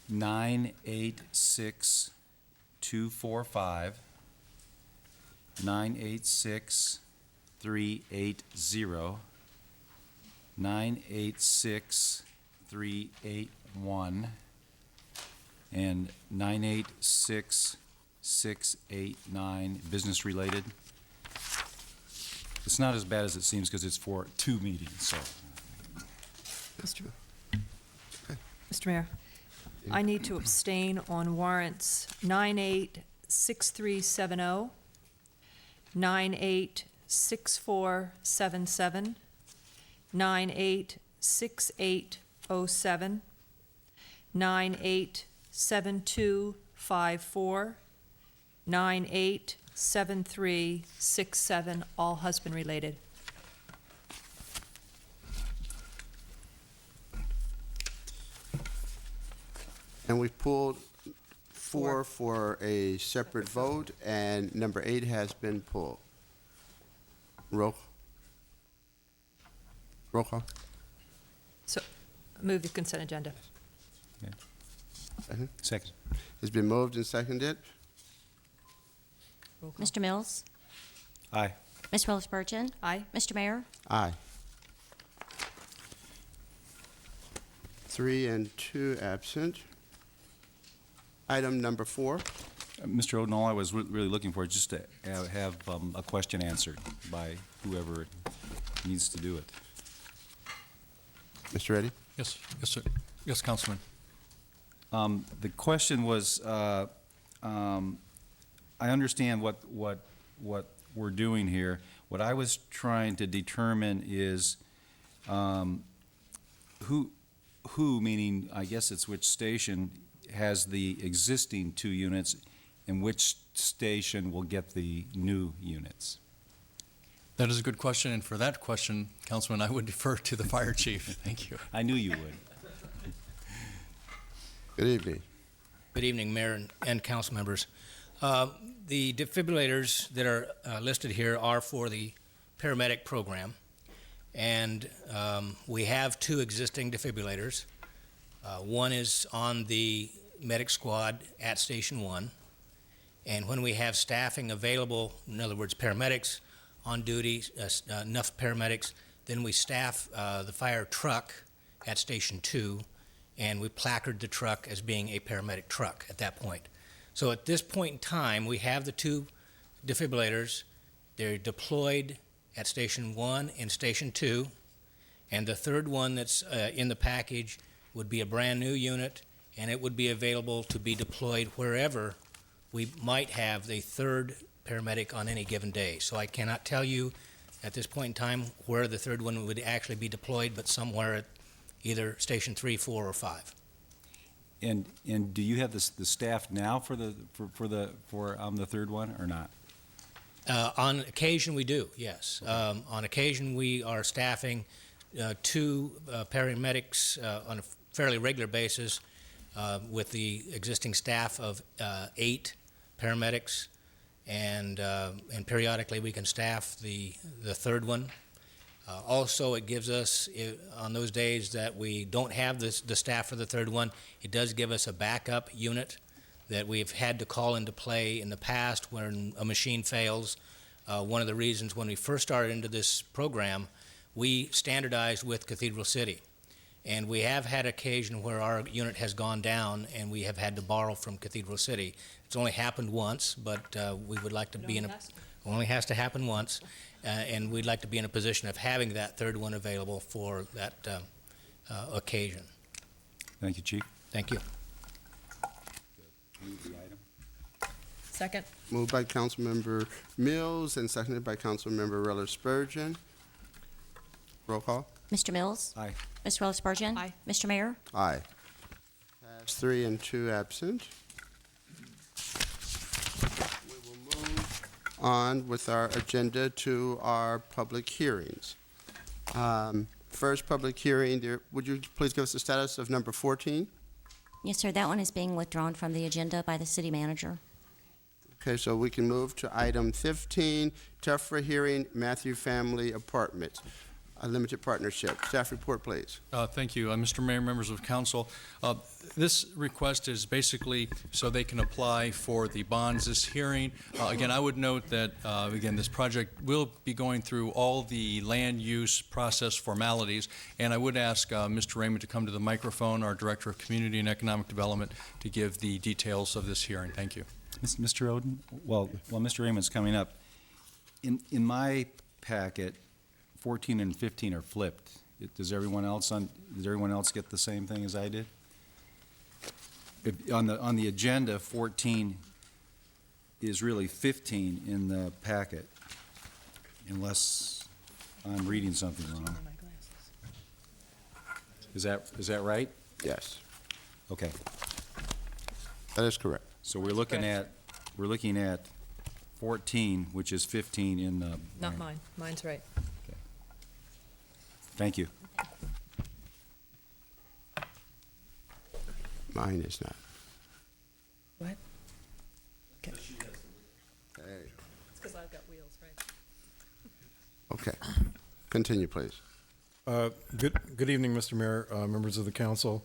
986245, 986380, 986381, and 986689, business related. It's not as bad as it seems because it's for 2 meetings, so. Mr. Mayor, I need to abstain on warrants 986370, 986477, 986807, 987254, 987367, all husband-related. And we've pulled 4 for a separate vote, and number 8 has been pulled. Roll call. So, move the consent agenda. Second. It's been moved and seconded. Mr. Mills? Aye. Ms. Willis Burton? Aye. Mr. Mayor? Aye. 3 and 2 absent. Item number 4. Mr. Oden, all I was really looking for is just to have a question answered by whoever needs to do it. Mr. Reddy? Yes, sir. Yes, Councilman. The question was, I understand what we're doing here. What I was trying to determine is who, meaning I guess it's which station, has the existing 2 units, and which station will get the new units? That is a good question, and for that question, Councilman, I would defer to the fire chief. Thank you. I knew you would. Good evening. Good evening, Mayor and council members. The defibrillators that are listed here are for the paramedic program, and we have 2 existing defibrillators. One is on the medic squad at Station 1, and when we have staffing available, in other words, paramedics on duty, enough paramedics, then we staff the fire truck at Station 2, and we placard the truck as being a paramedic truck at that point. So at this point in time, we have the 2 defibrillators. They're deployed at Station 1 and Station 2, and the 3rd one that's in the package would be a brand-new unit, and it would be available to be deployed wherever we might have the 3rd paramedic on any given day. So I cannot tell you at this point in time where the 3rd one would actually be deployed, but somewhere at either Station 3, 4, or 5. And do you have the staff now for the 3rd one or not? On occasion, we do. Yes. On occasion, we are staffing 2 paramedics on a fairly regular basis with the existing staff of 8 paramedics, and periodically we can staff the 3rd one. Also, it gives us, on those days that we don't have the staff for the 3rd one, it does give us a backup unit that we've had to call into play in the past when a machine fails. One of the reasons when we first started into this program, we standardized with Cathedral City. And we have had occasion where our unit has gone down and we have had to borrow from Cathedral City. It's only happened once, but we would like to be in a, only has to happen once, and we'd like to be in a position of having that third one available for that occasion. Thank you, Chief. Thank you. Second. Moved by Councilmember Mills and seconded by Councilmember Reller Spurgeon. Roll call. Mr. Mills? Aye. Ms. Rella Spurgeon? Aye. Mr. Mayor? Aye. Pass 3 and 2 absent. We will move on with our agenda to our public hearings. First public hearing, would you please give us the status of number 14? Yes, sir. That one is being withdrawn from the agenda by the city manager. Okay, so we can move to item 15, Tefra hearing, Matthew Family Apartments, a limited partnership. Staff report, please. Thank you. Mr. Mayor, members of council, this request is basically so they can apply for the bonds this hearing. Again, I would note that, again, this project will be going through all the land use process formalities, and I would ask Mr. Raymond to come to the microphone, our Director of Community and Economic Development, to give the details of this hearing. Thank you. Mr. Oden, while Mr. Raymond's coming up, in my packet, 14 and 15 are flipped. Does everyone else get the same thing as I did? On the agenda, 14 is really 15 in the packet, unless I'm reading something wrong. Is that right? Yes. Okay. That is correct. So we're looking at 14, which is 15 in the. Not mine. Mine's right. Thank you. Mine is not. What? Hey. It's because I've got wheels, right? Okay. Continue, please. Good evening, Mr. Mayor, members of the council.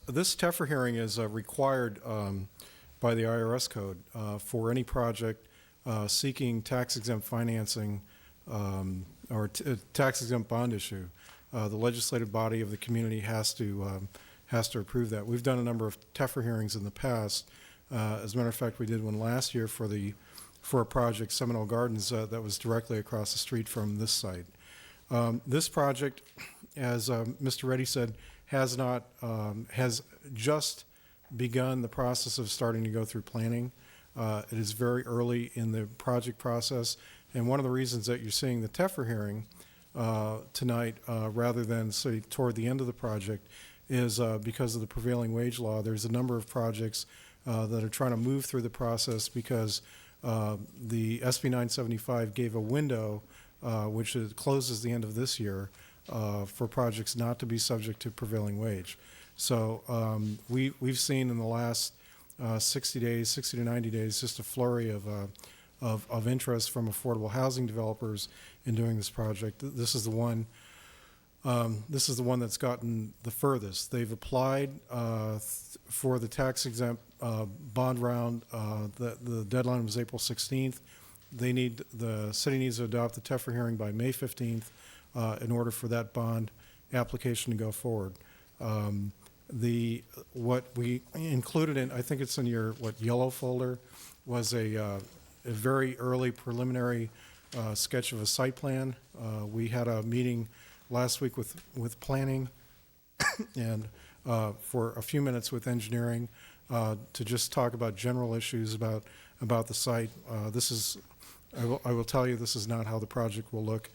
This TEFRA hearing is required by the IRS code for any project seeking tax-exempt financing or tax-exempt bond issue. The legislative body of the community has to approve that. We've done a number of TEFRA hearings in the past. As a matter of fact, we did one last year for a project, Seminole Gardens, that was directly across the street from this site. This project, as Mr. Reddy said, has just begun the process of starting to go through planning. It is very early in the project process, and one of the reasons that you're seeing the TEFRA hearing tonight rather than, say, toward the end of the project is because of the prevailing wage law. There's a number of projects that are trying to move through the process because the SB 975 gave a window, which closes the end of this year, for projects not to be subject to prevailing wage. So we've seen in the last 60 to 90 days, just a flurry of interest from affordable housing developers in doing this project. This is the one. This is the one that's gotten the furthest. They've applied for the tax-exempt bond round. The deadline was April 16th. The city needs to adopt the TEFRA hearing by May 15th in order for that bond application to go forward. What we included in, I think it's in your yellow folder, was a very early preliminary sketch of a site plan. We had a meeting last week with planning and for a few minutes with engineering to just talk about general issues about the site. I will tell you, this is not how the project will look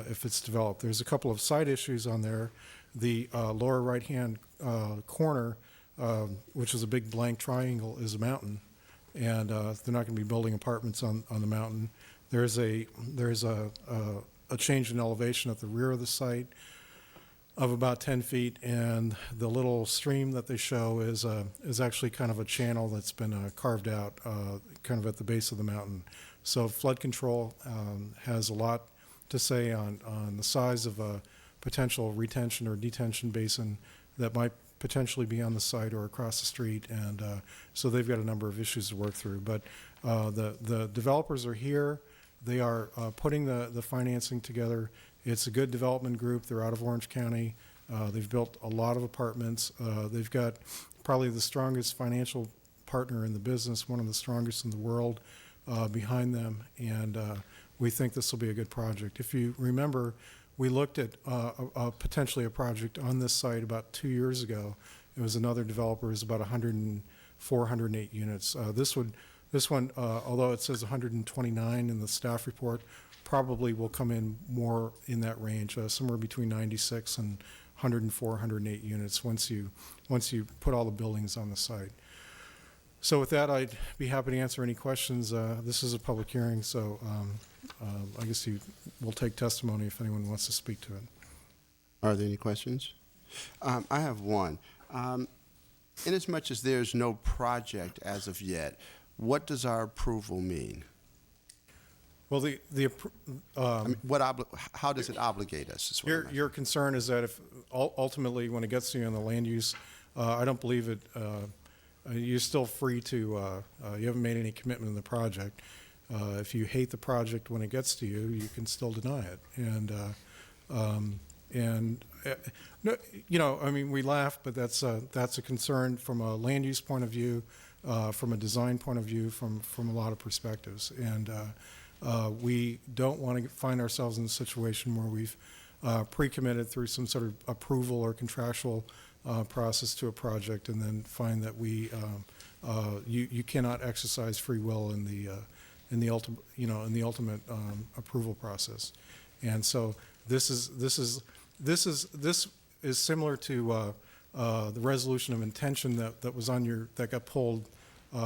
if it's developed. There's a couple of side issues on there. The lower right-hand corner, which is a big blank triangle, is a mountain, and they're not going to be building apartments on the mountain. There's a change in elevation at the rear of the site of about 10 feet, and the little stream that they show is actually kind of a channel that's been carved out kind of at the base of the mountain. So flood control has a lot to say on the size of a potential retention or detention basin that might potentially be on the site or across the street, and so they've got a number of issues to work through. But the developers are here. They are putting the financing together. It's a good development group. They're out of Orange County. They've built a lot of apartments. They've got probably the strongest financial partner in the business, one of the strongest in the world, behind them, and we think this will be a good project. If you remember, we looked at potentially a project on this site about 2 years ago. It was another developer. It was about 104, 108 units. This one, although it says 129 in the staff report, probably will come in more in that range, somewhere between 96 and 104, 108 units once you put all the buildings on the site. So with that, I'd be happy to answer any questions. This is a public hearing, so I guess we'll take testimony if anyone wants to speak to it. Are there any questions? I have one. Inasmuch as there's no project as of yet, what does our approval mean? Well, how does it obligate us? Is what I'm Your concern is that if ultimately, when it gets to you on the land use, I don't believe it. You're still free to. You haven't made any commitment in the project. If you hate the project when it gets to you, you can still deny it. No, I mean, we laugh, but that's a concern from a land use point of view, from a design point of view, from a lot of perspectives, and we don't want to find ourselves in a situation where we've pre-committed through some sort of approval or contractual process to a project, and then find that you cannot exercise free will in the ultimate approval process. And so this is similar to the resolution of intention that was on that got pulled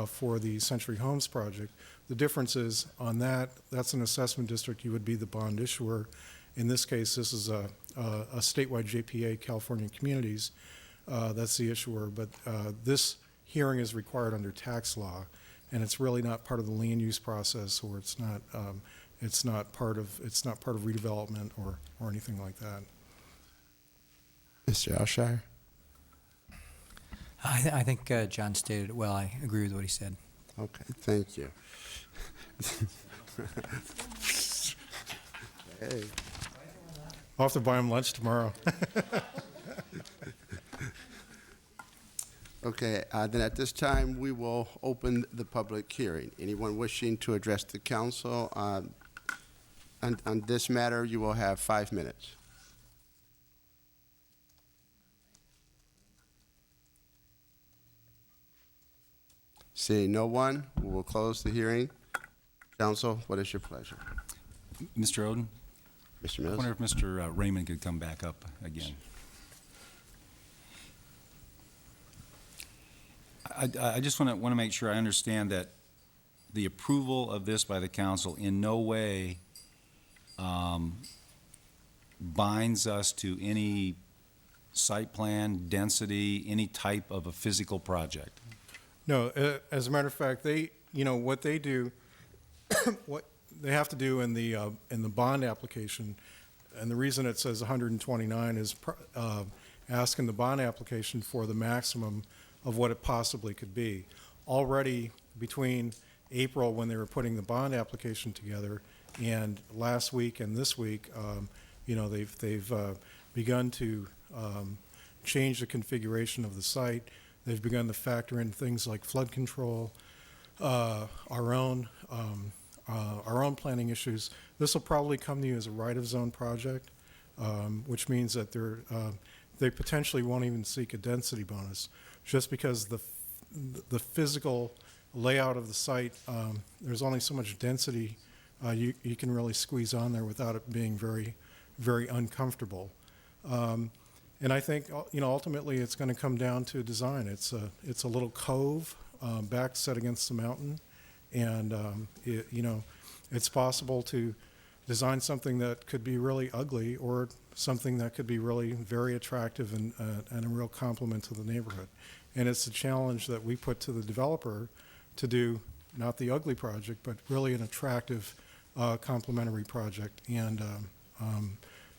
for the Century Homes project. The difference is on that's an assessment district. You would be the bond issuer. In this case, this is a statewide JPA, California Communities. That's the issuer, but this hearing is required under tax law, and it's really not part of the land use process, or it's not part of redevelopment or anything like that. Mr. Alshire? I think John stated it well. I agree with what he said. Okay, thank you. Hey. I'll have to buy him lunch tomorrow. Okay, then at this time, we will open the public hearing. Anyone wishing to address the council on this matter, you will have 5 minutes. Seeing no one, we will close the hearing. Council, what is your pleasure? Mr. Oden? Mr. Mills? I wonder if Mr. Raymond could come back up again. I just want to make sure I understand that the approval of this by the council in no way binds us to any site plan, density, any type of a physical project. No, as a matter of fact, what they do, what they have to do in the bond application, and the reason it says 129 is asking the bond application for the maximum of what it possibly could be. Already between April, when they were putting the bond application together, and last week and this week, they've begun to change the configuration of the site. They've begun to factor in things like flood control, our own planning issues. This will probably come to you as a right-of-zone project, which means that they potentially won't even seek a density bonus, just because the physical layout of the site, there's only so much density you can really squeeze on there without it being very, very uncomfortable. And I think ultimately it's going to come down to design. It's a little cove back set against the mountain, and it's possible to design something that could be really ugly, or something that could be really very attractive and a real compliment to the neighborhood. And it's a challenge that we put to the developer to do not the ugly project, but really an attractive complementary project. And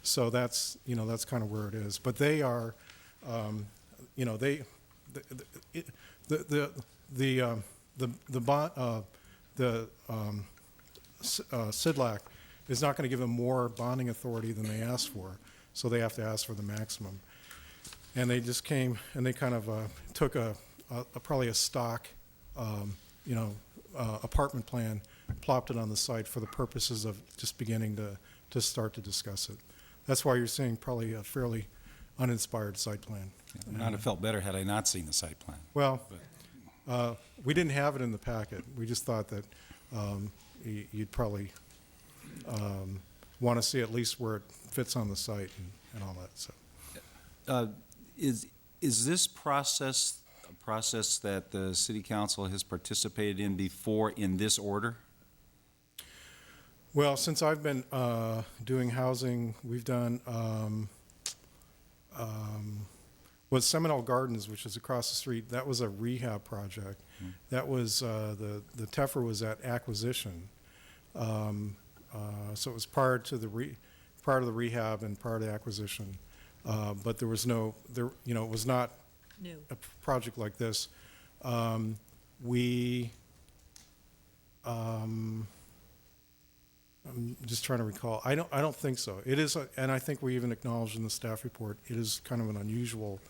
so that's kind of where it is. But they are, CIDLAC is not going to give them more bonding authority than they asked for, so they have to ask for the maximum. and they just came and they kind of took probably a stock, apartment plan, plopped it on the site for the purposes of just beginning to start to discuss it. That's why you're seeing probably a fairly uninspired site plan. I'd have felt better had I not seen the site plan. Well, we didn't have it in the packet. We just thought that you'd probably want to see at least where it fits on the site and all that. So, is this process a process that the City Council has participated in before in this order? well, since I've been doing housing, we've done was Seminole Gardens, which is across the street. That was a rehab project. That was the TEFRA was at acquisition, so it was prior to the rehab and prior to acquisition. But there was no it was not New. a project like this. I'm just trying to recall. I don't think so. It is, and I think we even acknowledged in the staff report, it is kind of an unusual.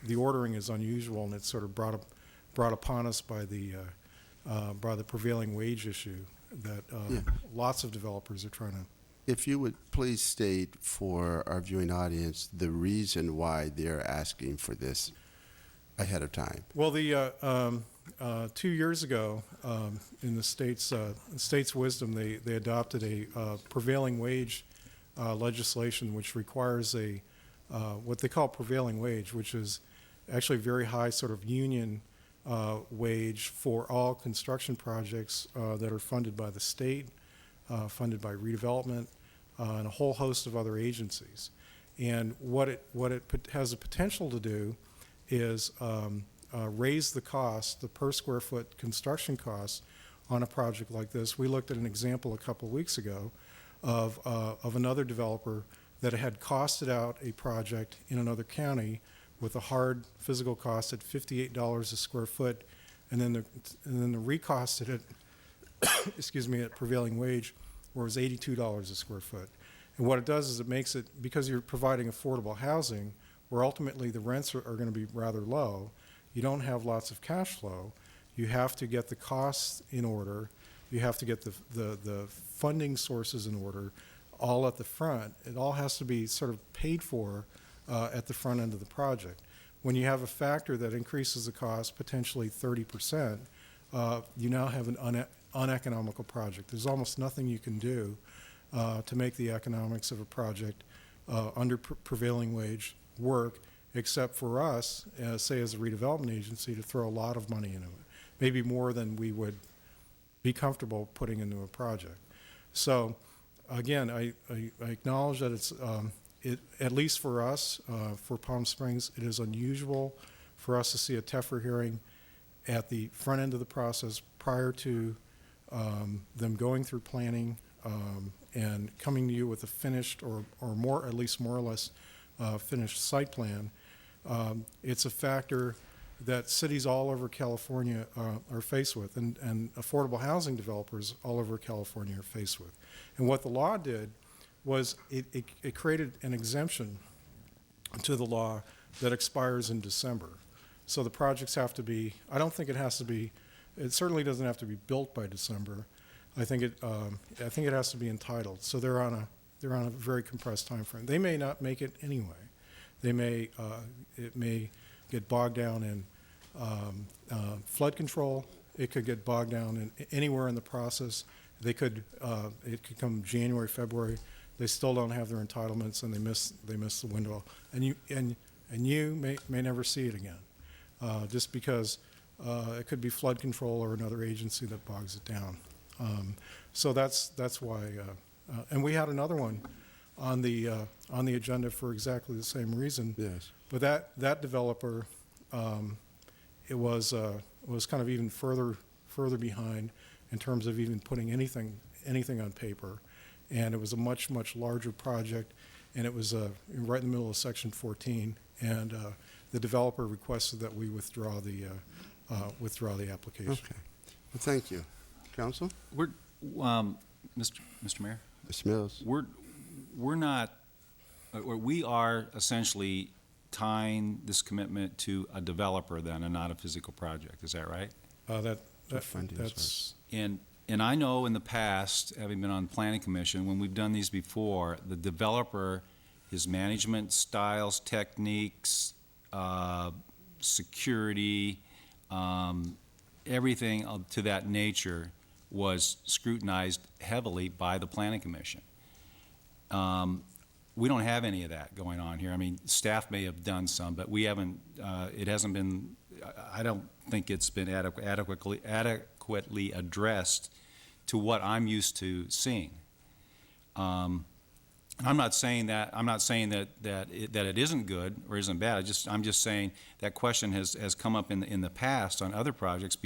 The ordering is unusual, and it's sort of brought upon us by the prevailing wage issue that lots of developers are trying to. If you would please state for our viewing audience the reason why they're asking for this ahead of time. Well, the 2 years ago, in the state's wisdom, they adopted a prevailing wage legislation, which requires what they call prevailing wage, which is actually very high sort of union wage for all construction projects that are funded by the state, funded by redevelopment, and a whole host of other agencies. And what it has the potential to do is raise the cost, the per square foot construction costs on a project like this. We looked at an example a couple of weeks ago of another developer that had costed out a project in another county with a hard physical cost at $58 a square foot, and then the recosted it, excuse me, at prevailing wage, where it was $82 a square foot. And what it does is it makes it, because you're providing affordable housing, where ultimately the rents are going to be rather low, you don't have lots of cash flow. You have to get the costs in order. You have to get the funding sources in order, all at the front. It all has to be sort of paid for at the front end of the project. When you have a factor that increases the cost potentially 30%, you now have an uneconomical project. There's almost nothing you can do to make the economics of a project under prevailing wage work, except for us, say as a redevelopment agency, to throw a lot of money into it, maybe more than we would be comfortable putting into a project. So, again, I acknowledge that it's, at least for us, for Palm Springs, it is unusual for us to see a TEFRA hearing at the front end of the process prior to them going through planning and coming to you with a finished or more, at least more or less, finished site plan. It's a factor that cities all over California are faced with, and affordable housing developers all over California are faced with. And what the law did was it created an exemption to the law that expires in December. So the projects have to be, I don't think it has to be, it certainly doesn't have to be built by December. I think it has to be entitled. So they're on a very compressed time frame. They may not make it anyway. They may, it may get bogged down in flood control. It could get bogged down in anywhere in the process. They could, it could come January, February. They still don't have their entitlements, and they miss the window. And you may never see it again, just because it could be flood control or another agency that bogs it down. So that's why. And we had another one on the agenda for exactly the same reason. Yes. But that developer, it was kind of even further behind in terms of even putting anything on paper, and it was a much larger project, and it was right in the middle of Section 14, and the developer requested that we withdraw the application. Okay. Well, thank you. Council? We're, Mr. Mayor? Ms. Mills? We are essentially tying this commitment to a developer then, and not a physical project. Is that right? That's And I know in the past, having been on the Planning Commission, when we've done these before, the developer, his management styles, techniques, security, everything to that nature was scrutinized heavily by the Planning Commission. We don't have any of that going on here. I mean, staff may have done some, but we haven't, it hasn't been, I don't think it's been adequately addressed to what I'm used to seeing. I'm not saying that it isn't good or isn't bad. I'm just saying that question has come up in the past on other projects.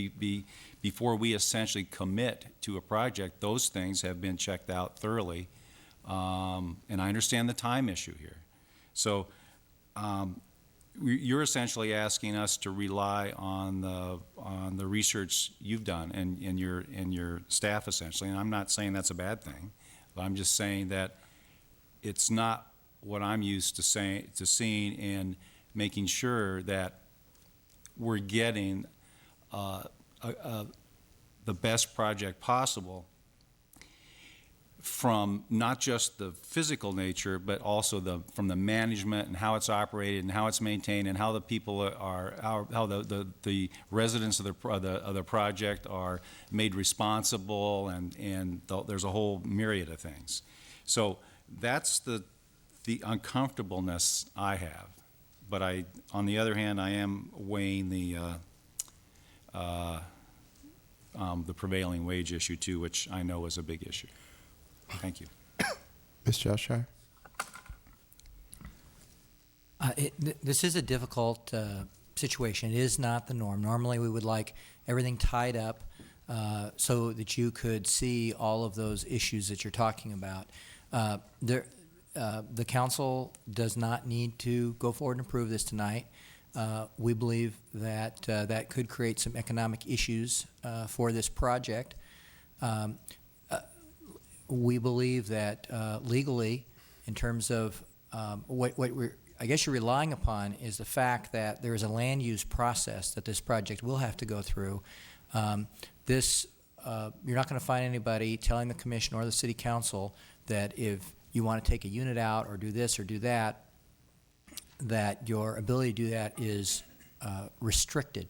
Before we essentially commit to a project, those things have been checked out thoroughly. And I understand the time issue here. So you're essentially asking us to rely on the research you've done and your staff essentially. And I'm not saying that's a bad thing, but I'm just saying that it's not what I'm used to seeing and making sure that we're getting the best project possible from not just the physical nature, but also from the management and how it's operated and how it's maintained and how the people how the residents of the project are made responsible, and there's a whole myriad of things. So that's the uncomfortableness I have. But on the other hand, I am weighing the prevailing wage issue too, which I know is a big issue. Thank you. Mr. Elshire? This is a difficult situation. It is not the norm. Normally, we would like everything tied up so that you could see all of those issues that you're talking about. The council does not need to go forward and approve this tonight. We believe that that could create some economic issues for this project. We believe that legally, in terms of what I guess you're relying upon is the fact that there is a land use process that this project will have to go through. You're not going to find anybody telling the commission or the city council that if you want to take a unit out or do this or do that, that your ability to do that is restricted.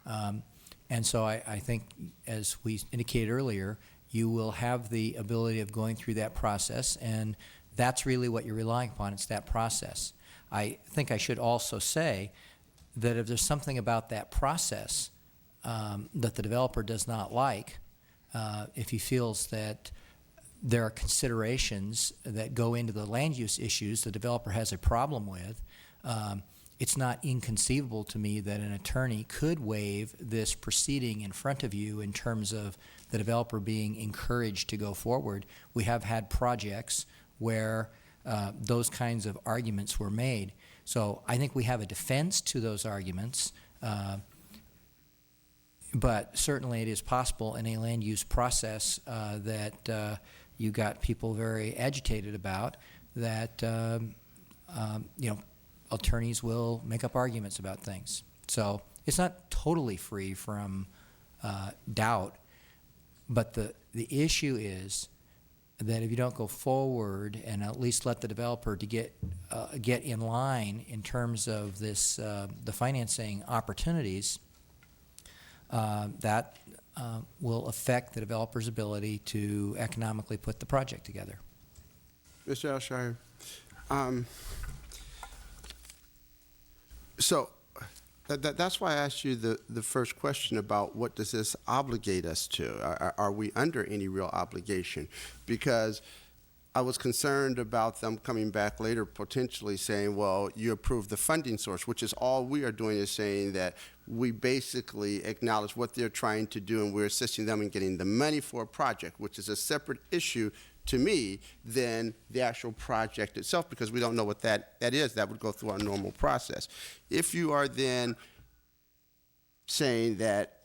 And so I think, as we indicated earlier, you will have the ability of going through that process, and that's really what you're relying upon. It's that process. I think I should also say that if there's something about that process that the developer does not like, if he feels that there are considerations that go into the land use issues the developer has a problem with, it's not inconceivable to me that an attorney could waive this proceeding in front of you in terms of the developer being encouraged to go forward. We have had projects where those kinds of arguments were made. So I think we have a defense to those arguments, but certainly it is possible in a land use process that you got people very agitated about that, attorneys will make up arguments about things. So it's not totally free from doubt, but the issue is that if you don't go forward and at least let the developer to get in line in terms of this the financing opportunities, that will affect the developer's ability to economically put the project together. Mr. Elshire, so that's why I asked you the first question about what does this obligate us to? Are we under any real obligation? Because I was concerned about them coming back later potentially saying, well, you approved the funding source, which is all we are doing is saying that we basically acknowledge what they're trying to do and we're assisting them in getting the money for a project, which is a separate issue to me than the actual project itself, because we don't know what that is. That would go through our normal process. If you are then saying that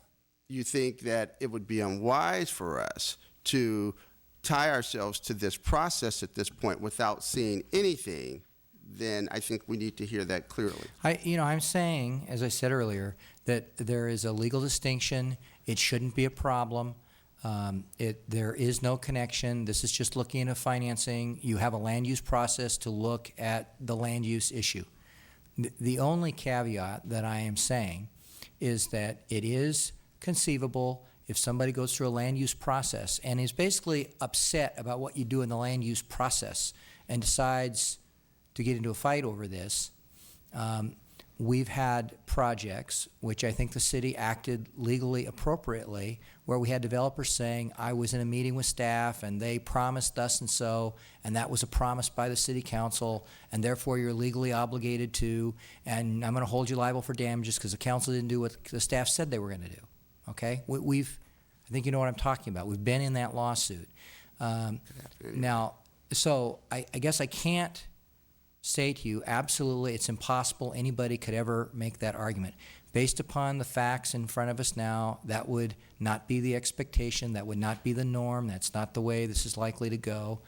you think that it would be unwise for us to tie ourselves to this process at this point without seeing anything then I think we need to hear that clearly. I'm saying, as I said earlier, that there is a legal distinction. It shouldn't be a problem. There is no connection. This is just looking at financing. You have a land use process to look at the land use issue. The only caveat that I am saying is that it is conceivable if somebody goes through a land use process and is basically upset about what you do in the land use process and decides to get into a fight over this. We've had projects, which I think the city acted legally appropriately, where we had developers saying, I was in a meeting with staff and they promised thus and so, and that was a promise by the city council, and therefore you're legally obligated to, and I'm going to hold you liable for damages because the council didn't do what the staff said they were going to do. Okay? I think you know what I'm talking about. We've been in that lawsuit. Now, so I guess I can't say to you, absolutely, it's impossible anybody could ever make that argument. Based upon the facts in front of us now, that would not be the expectation, that would not be the norm, that's not the way this is likely to go.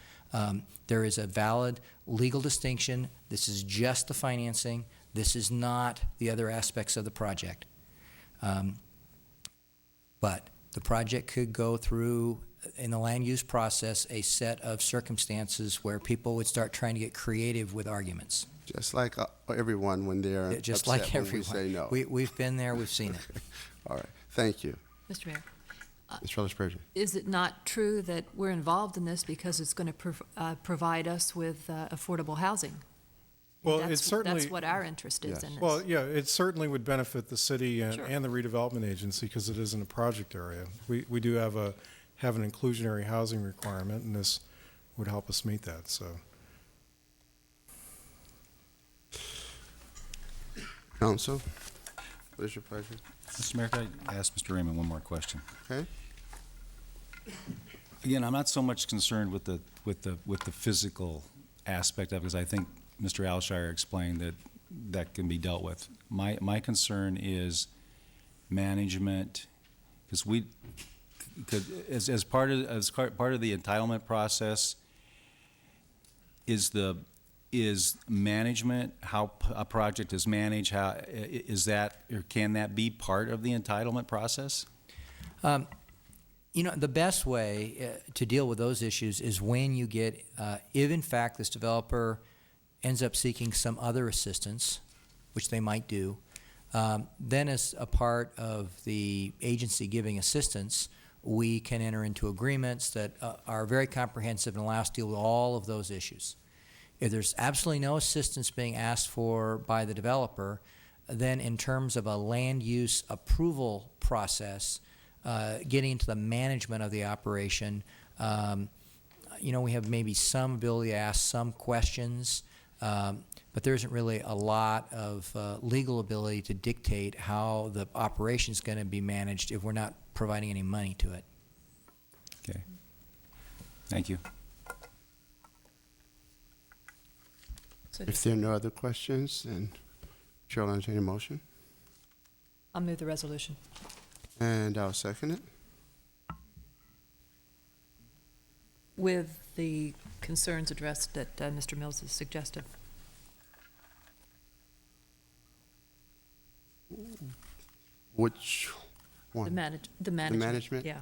There is a valid legal distinction. This is just the financing. This is not the other aspects of the project. But the project could go through, in the land use process, a set of circumstances where people would start trying to get creative with arguments. Just like everyone when they're Just upset like when everyone. we say no. We've been there, we've seen it. All right, thank you. Mr. Mayor, Ms. Rutherford-Spurgeon. is it not true that we're involved in this because it's going to provide us with affordable housing? Well, That's- it's certainly. That's what our interest is in this. Well, yeah, it certainly would benefit the city Sure. and the redevelopment agency because it is in a project area. We do have an inclusionary housing requirement, and this would help us meet that, so. Council, what is your pleasure? Mr. Mayor, could I ask Mr. Raymond one more question? Okay. Again, I'm not so much concerned with the physical aspect of it, because I think Mr. Alshire explained that can be dealt with. My concern is management, because as part of the entitlement process, is management, how a project is managed, how is that, or can that be part of the entitlement process? The best way to deal with those issues is when you get, if in fact this developer ends up seeking some other assistance, which they might do, then as a part of the agency giving assistance, we can enter into agreements that are very comprehensive and allow us to deal with all of those issues. If there's absolutely no assistance being asked for by the developer, then in terms of a land use approval process, getting into the management of the operation, we have maybe some ability to ask some questions, but there isn't really a lot of legal ability to dictate how the operation is going to be managed if we're not providing any money to it. Okay. Thank you. If there are no other questions, then Chair will entertain a motion. I'll move the resolution. And I'll second it. With the concerns addressed that Mr. Mills has suggested. Which one? The management. The management? Yeah.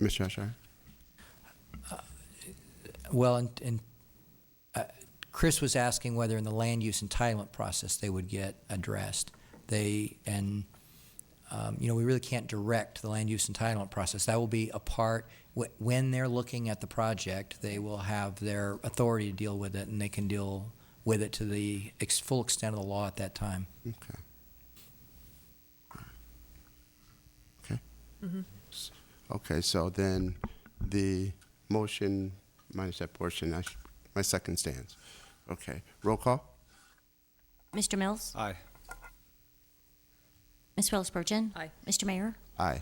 Mr. Alshire? Well, and Chris was asking whether in the land use entitlement process they would get addressed. We really can't direct the land use entitlement process. That will be a part, when they're looking at the project, they will have their authority to deal with it, and they can deal with it to the full extent of the law at that time. Okay. Okay. Mm-hmm. Okay, so then the motion minus that portion, my second stands. Okay, roll call? Mr. Mills? Aye. Ms. Rutherford-Spurgeon? Aye. Mr. Mayor? Aye.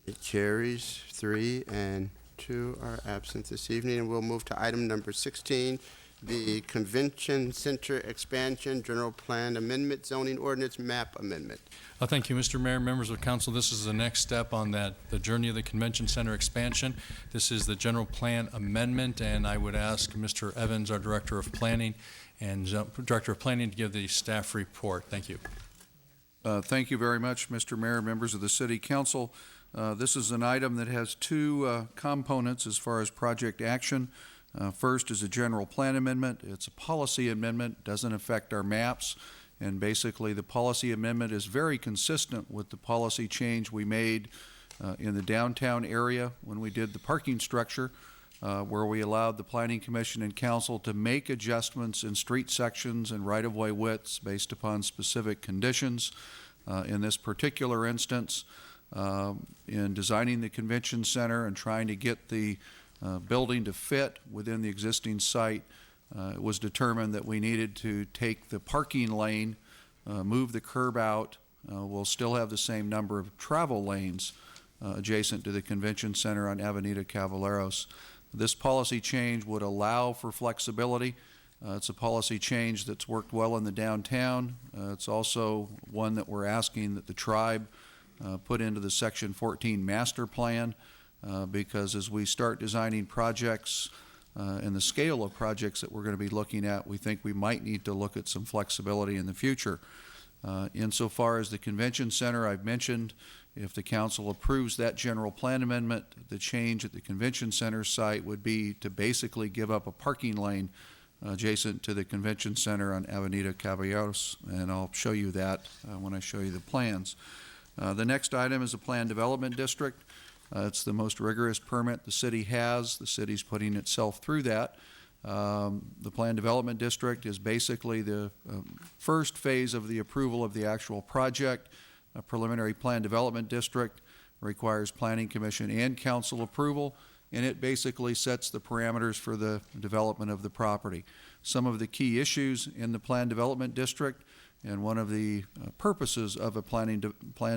It carries 3 and 2 are absent this evening, and we'll move to item number 16, the Convention Center Expansion General Plan Amendment Zoning Ordinance Map Amendment. Thank you, Mr. Mayor, members of council. This is the next step on the journey of the Convention Center expansion. This is the general plan amendment, and I would ask Mr. Evans, our Director of Planning, to give the staff report. Thank you. Thank you very much, Mr. Mayor, members of the City Council. This is an item that has two components as far as project action. First is a general plan amendment. It's a policy amendment, doesn't affect our maps, and basically the policy amendment is very consistent with the policy change we made in the downtown area when we did the parking structure, where we allowed the Planning Commission and Council to make adjustments in street sections and right-of-way widths based upon specific conditions. In this particular instance, in designing the convention center and trying to get the building to fit within the existing site, it was determined that we needed to take the parking lane, move the curb out. We'll still have the same number of travel lanes adjacent to the convention center on Avenida Cavalleros. This policy change would allow for flexibility. It's a policy change that's worked well in the downtown. It's also one that we're asking that the tribe put into the Section 14 master plan, because as we start designing projects and the scale of projects that we're going to be looking at, we think we might need to look at some flexibility in the future. Insofar as the convention center, I've mentioned, if the council approves that general plan amendment, the change at the convention center site would be to basically give up a parking lane adjacent to the convention center on Avenida Caballeros, and I'll show you that when I show you the plans. The next item is a planned development district. It's the most rigorous permit the city has. The city's putting itself through that. The planned development district is basically the first phase of the approval of the actual project. A preliminary planned development district requires Planning Commission and Council approval, and it basically sets the parameters for the development of the property. Some of the key issues in the planned development district, and one of the purposes of a planned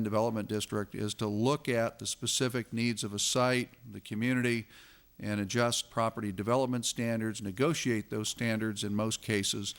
development district, is to look at the specific needs of a site, the community, and adjust property development standards, negotiate those standards in most cases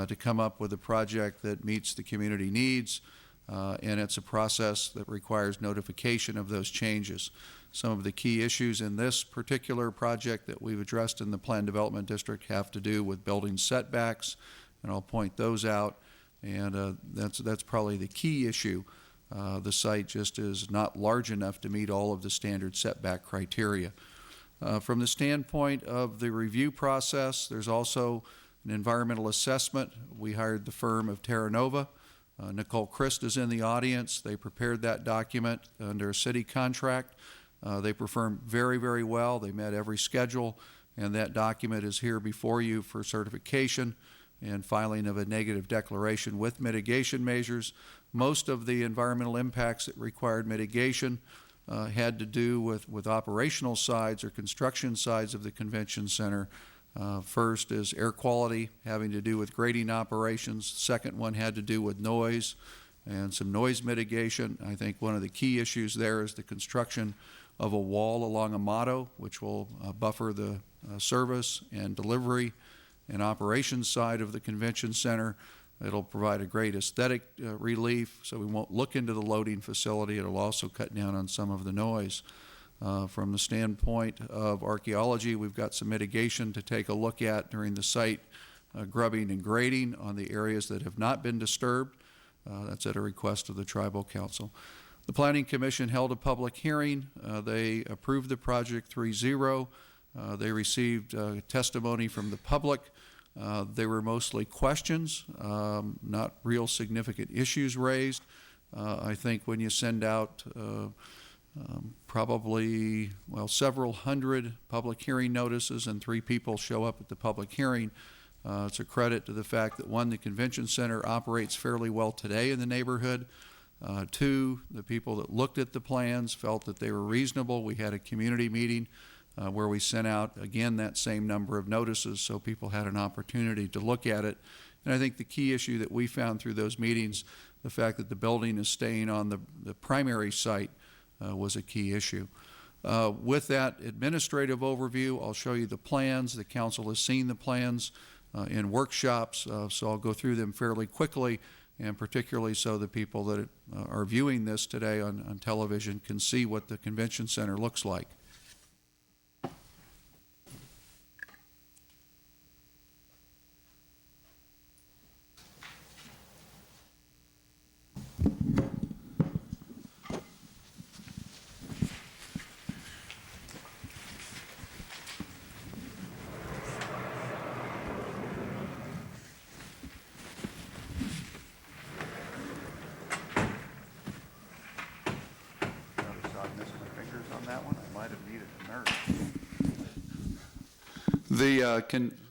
to come up with a project that meets the community needs, and it's a process that requires notification of those changes. Some of the key issues in this particular project that we've addressed in the planned development district have to do with building setbacks, and I'll point those out. And that's probably the key issue. The site just is not large enough to meet all of the standard setback criteria. From the standpoint of the review process, there's also an environmental assessment. We hired the firm of Terra Nova. Nicole Christ is in the audience. They prepared that document under a city contract. They performed very, very well. They met every schedule, and that document is here before you for certification and filing of a negative declaration with mitigation measures. Most of the environmental impacts that required mitigation had to do with operational sides or construction sides of the convention center. First is air quality, having to do with grading operations. Second one had to do with noise and some noise mitigation. I think one of the key issues there is the construction of a wall along Amato, which will buffer the service and delivery and operations side of the convention center. It'll provide a great aesthetic relief, so we won't look into the loading facility. It'll also cut down on some of the noise. From the standpoint of archaeology, we've got some mitigation to take a look at during the site grubbing and grading on the areas that have not been disturbed. That's at a request of the Tribal Council. The Planning Commission held a public hearing. They approved the project 3-0. They received testimony from the public. They were mostly questions, not real significant issues raised. I think when you send out probably, several hundred public hearing notices and 3 people show up at the public hearing, it's a credit to the fact that, 1, the convention center operates fairly well today in the neighborhood. 2, the people that looked at the plans felt that they were reasonable. We had a community meeting where we sent out, again, that same number of notices so people had an opportunity to look at it. And I think the key issue that we found through those meetings, the fact that the building is staying on the primary site, was a key issue. With that administrative overview, I'll show you the plans. The council has seen the plans. in workshops, so I'll go through them fairly quickly, and particularly so the people that are viewing this today on television can see what the convention center looks like. The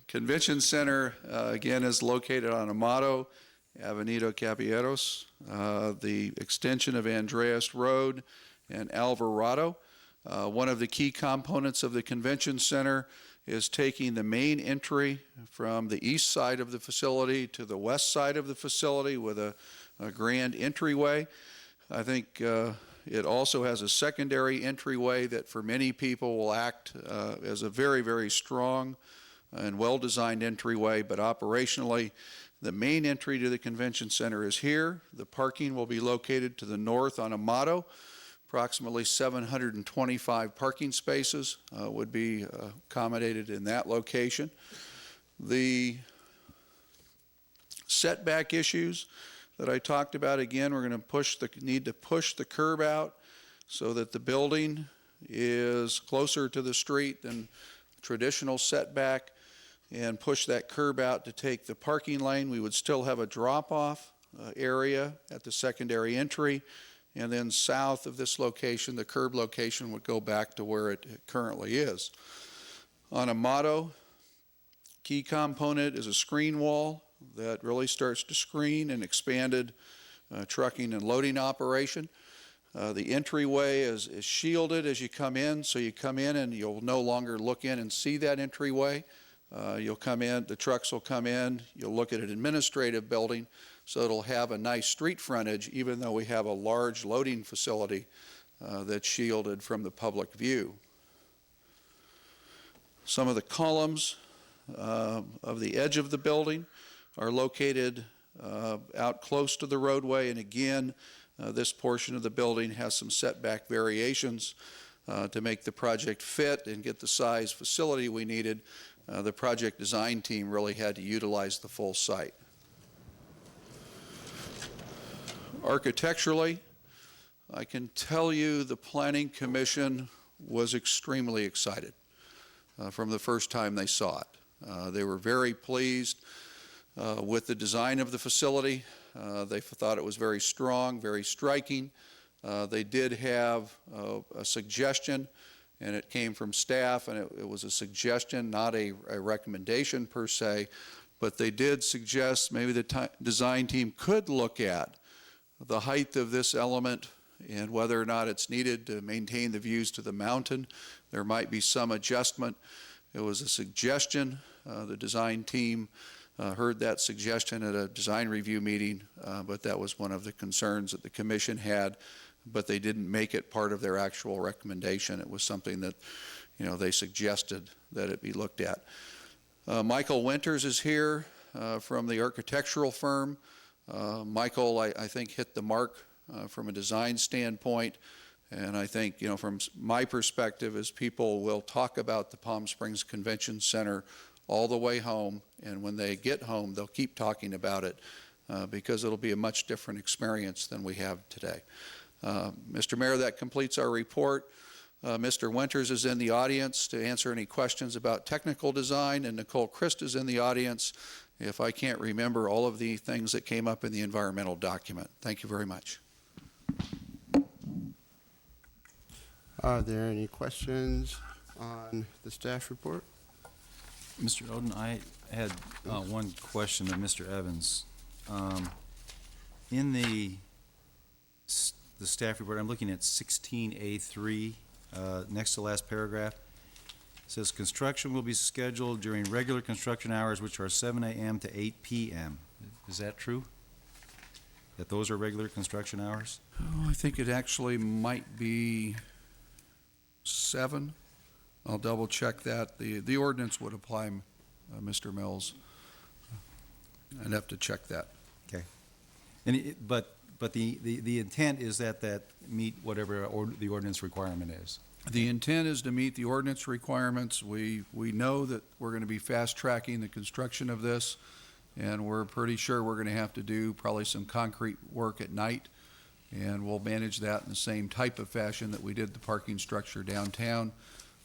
convention center, again, is located on Amado, Avenida Caballeros, the extension of Andreas Road and Alvarado. One of the key components of the convention center is taking the main entry from the east side of the facility to the west side of the facility with a grand entryway. I think it also has a secondary entryway that for many people will act as a very, very strong and well-designed entryway, but operationally, the main entry to the convention center is here. The parking will be located to the north on Amado. Approximately 725 parking spaces would be accommodated in that location. The setback issues that I talked about, again, we're going to need to push the curb out so that the building is closer to the street than traditional setback, and push that curb out to take the parking lane. We would still have a drop-off area at the secondary entry, and then south of this location, the curb location would go back to where it currently is. On Amado, key component is a screen wall that really starts to screen an expanded trucking and loading operation. The entryway is shielded as you come in, so you come in and you'll no longer look in and see that entryway. You'll come in, the trucks will come in, you'll look at an administrative building, so it'll have a nice street frontage, even though we have a large loading facility that's shielded from the public view. Some of the columns of the edge of the building are located out close to the roadway, and again, this portion of the building has some setback variations to make the project fit and get the size facility we needed. The project design team really had to utilize the full site. Architecturally, I can tell you the Planning Commission was extremely excited from the first time they saw it. They were very pleased with the design of the facility. They thought it was very strong, very striking. They did have a suggestion, and it came from staff, and it was a suggestion, not a recommendation per se, but they did suggest maybe the design team could look at the height of this element and whether or not it's needed to maintain the views to the mountain. There might be some adjustment. It was a suggestion. The design team heard that suggestion at a design review meeting, but that was one of the concerns that the commission had, but they didn't make it part of their actual recommendation. It was something that, they suggested that it be looked at. Michael Winters is here from the architectural firm. Michael, I think, hit the mark from a design standpoint, and I think, from my perspective, as people will talk about the Palm Springs Convention Center all the way home, and when they get home, they'll keep talking about it because it'll be a much different experience than we have today. Mr. Mayor, that completes our report. Mr. Winters is in the audience to answer any questions about technical design, and Nicole Christ is in the audience if I can't remember all of the things that came up in the environmental document. Thank you very much. Are there any questions on the staff report? Mr. Oden, I had one question of Mr. Evans. In the staff report, I'm looking at 16A3, next to last paragraph. It says construction will be scheduled during regular construction hours, which are 7 a.m. to 8 p.m. Is that true? That those are regular construction hours? Oh, I think it actually might be 7. I'll double check that. The ordinance would apply, Mr. Mills. I'd have to check that. Okay. And but the intent is that meet whatever the ordinance requirement is. The intent is to meet the ordinance requirements. We know that we're going to be fast-tracking the construction of this, and we're pretty sure we're going to have to do probably some concrete work at night, and we'll manage that in the same type of fashion that we did the parking structure downtown.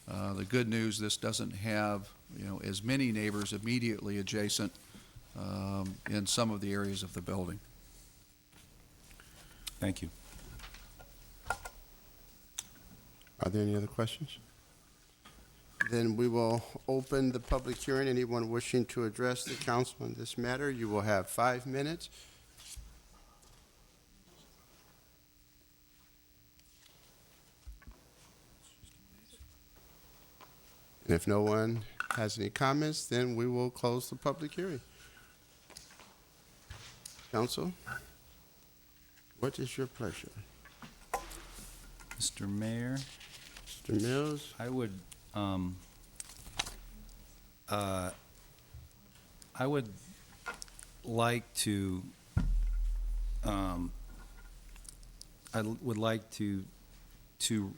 The good news, this doesn't have, as many neighbors immediately adjacent in some of the areas of the building. Thank you. Are there any other questions? Then we will open the public hearing. Anyone wishing to address the council on this matter, you will have 5 minutes. And if no one has any comments, then we will close the public hearing. Council, what is your pleasure? Mr. Mayor? Mr. Mills? I would like to,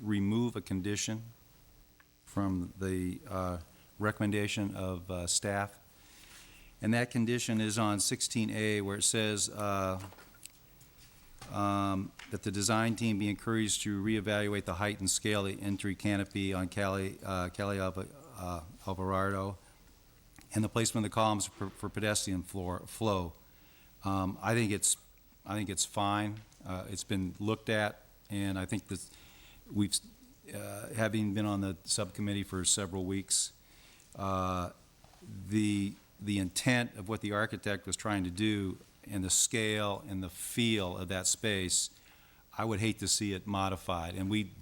remove a condition from the recommendation of staff. And that condition is on 16A, where it says that the design team be encouraged to reevaluate the height and scale of the entry canopy on Calle Alvarado and the placement of the columns for pedestrian flow. I think it's fine. It's been looked at, and I think that we've, having been on the subcommittee for several weeks, the intent of what the architect was trying to do and the scale and the feel of that space, I would hate to see it modified. And we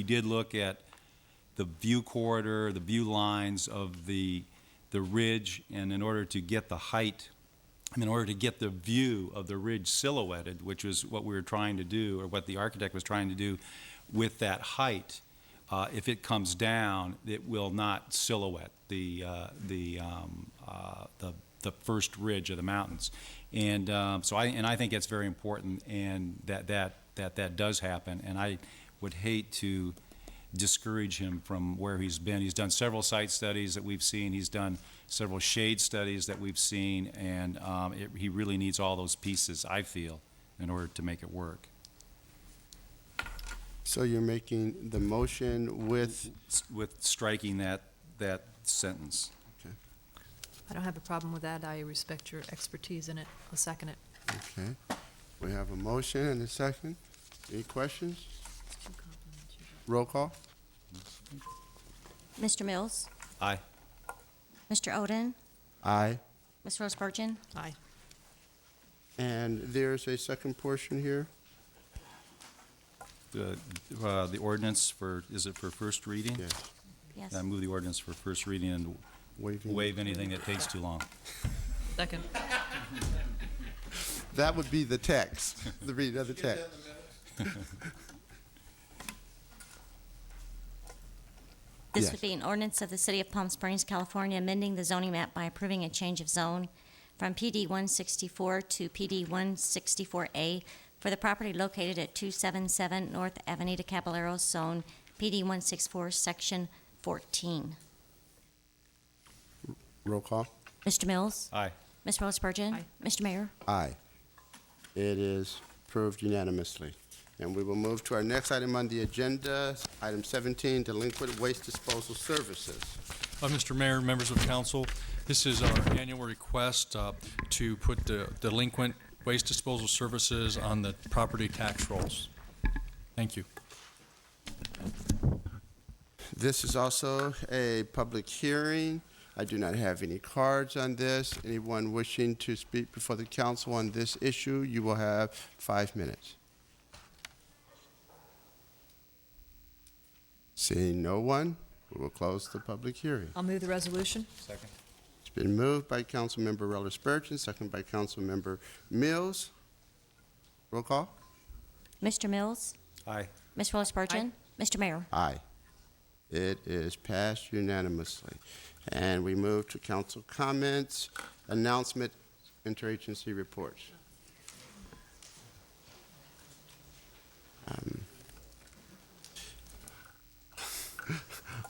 did look at the view corridor, the view lines of the ridge, and in order to get the height, in order to get the view of the ridge silhouetted, which was what we were trying to do, or what the architect was trying to do with that height, if it comes down, it will not silhouette the first ridge of the mountains, and I think it's very important, and that does happen. And I would hate to discourage him from where he's been. He's done several site studies that we've seen. He's done several shade studies that we've seen, and he really needs all those pieces, I feel, in order to make it work. So you're making the motion with striking that sentence. Okay. I don't have a problem with that. I respect your expertise in it. I'll second it. Okay. We have a motion and a second. Any questions? Roll call. Mr. Mills? Aye. Mr. Oden? Aye. Ms. Rose Spurgeon? Aye. And there's a second portion here. The ordinance is it for first reading? Yes. Yes. I move the ordinance for first reading and waive anything that takes too long. Second. That would be the text, the reading of the text. This Yes. would be an ordinance of the City of Palm Springs, California, amending the zoning map by approving a change of zone from PD 164 to PD 164A for the property located at 277 North Avenida Caballeros, Zone PD 164, Section 14. Roll call. Mr. Mills? Aye. Ms. Rose Spurgeon? Aye. Mr. Mayor? Aye. It is approved unanimously. And we will move to our next item on the agenda, item 17, delinquent waste disposal services. Mr. Mayor, members of council, this is our annual request to put the delinquent waste disposal services on the property tax rolls. Thank you. This is also a public hearing. I do not have any cards on this. Anyone wishing to speak before the council on this issue, you will have 5 minutes. Seeing no one, we will close the public hearing. I'll move the resolution. Second. It's been moved by Councilmember Rella Spurgeon, second by Councilmember Mills. Roll call. Mr. Mills? Aye. Ms. Rose Spurgeon? Mr. Mayor? Aye. It is passed unanimously. And we move to council comments. Announcement, interagency reports.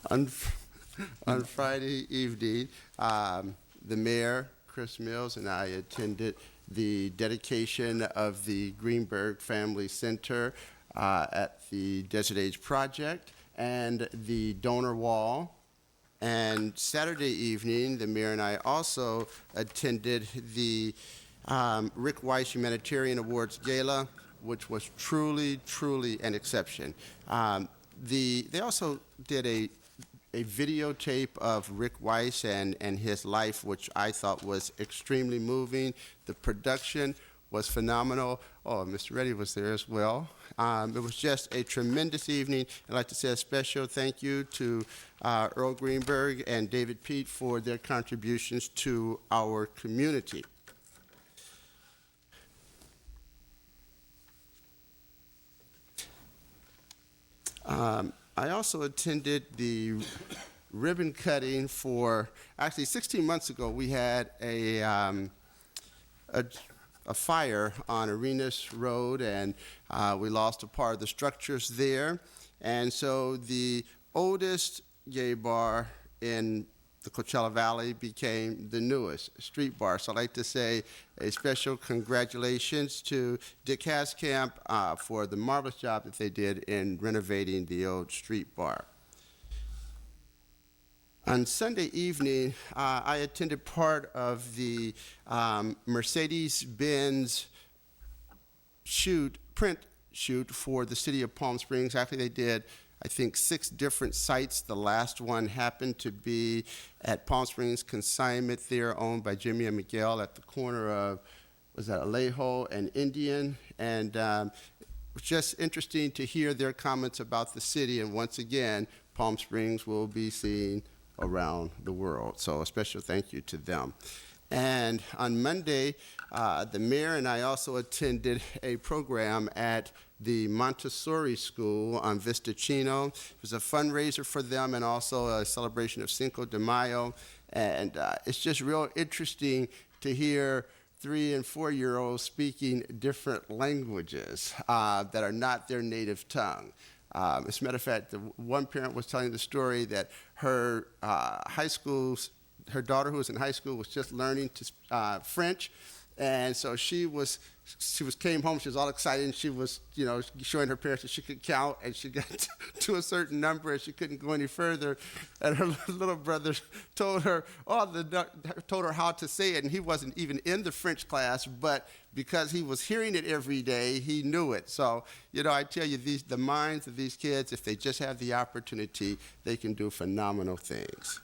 On Friday evening, the mayor, Chris Mills, and I attended the dedication of the Greenberg Family Center at the Desert Age Project and the donor wall. And Saturday evening, the mayor and I also attended the Rick Weiss Humanitarian Awards Gala, which was truly, truly an exception. They also did a videotape of Rick Weiss and his life, which I thought was extremely moving. The production was phenomenal. Oh, Mr. Reddy was there as well. It was just a tremendous evening. I'd like to say a special thank you to Earl Greenberg and David Pete for their contributions to our community. I also attended the ribbon cutting for, actually 16 months ago, we had a fire on Arenas Road, and we lost a part of the structures there. And so the oldest gay bar in the Coachella Valley became the newest street bar. So I'd like to say a special congratulations to Dick Haskamp for the marvelous job that they did in renovating the old street bar. On Sunday evening, I attended part of the Mercedes-Benz print shoot for the city of Palm Springs. Actually, they did, I think, 6 different sites. The last one happened to be at Palm Springs Consignment there, owned by Jimmy and Miguel at the corner of, was that Alejo and Indian? And it was just interesting to hear their comments about the city. And once again, Palm Springs will be seen around the world. So a special thank you to them. And on Monday, the mayor and I also attended a program at the Montessori School on Vistachino. It was a fundraiser for them and also a celebration of Cinco de Mayo. And it's just real interesting to hear 3- and 4-year-olds speaking different languages that are not their native tongue. As a matter of fact, one parent was telling the story that her her daughter who was in high school was just learning French, and so she came home. She was all excited, and she was, showing her parents that she could count, and she got to a certain number, and she couldn't go any further. And her little brother told her how to say it, and he wasn't even in the French class, but because he was hearing it every day, he knew it. So, I tell you, the minds of these kids, if they just have the opportunity, they can do phenomenal things.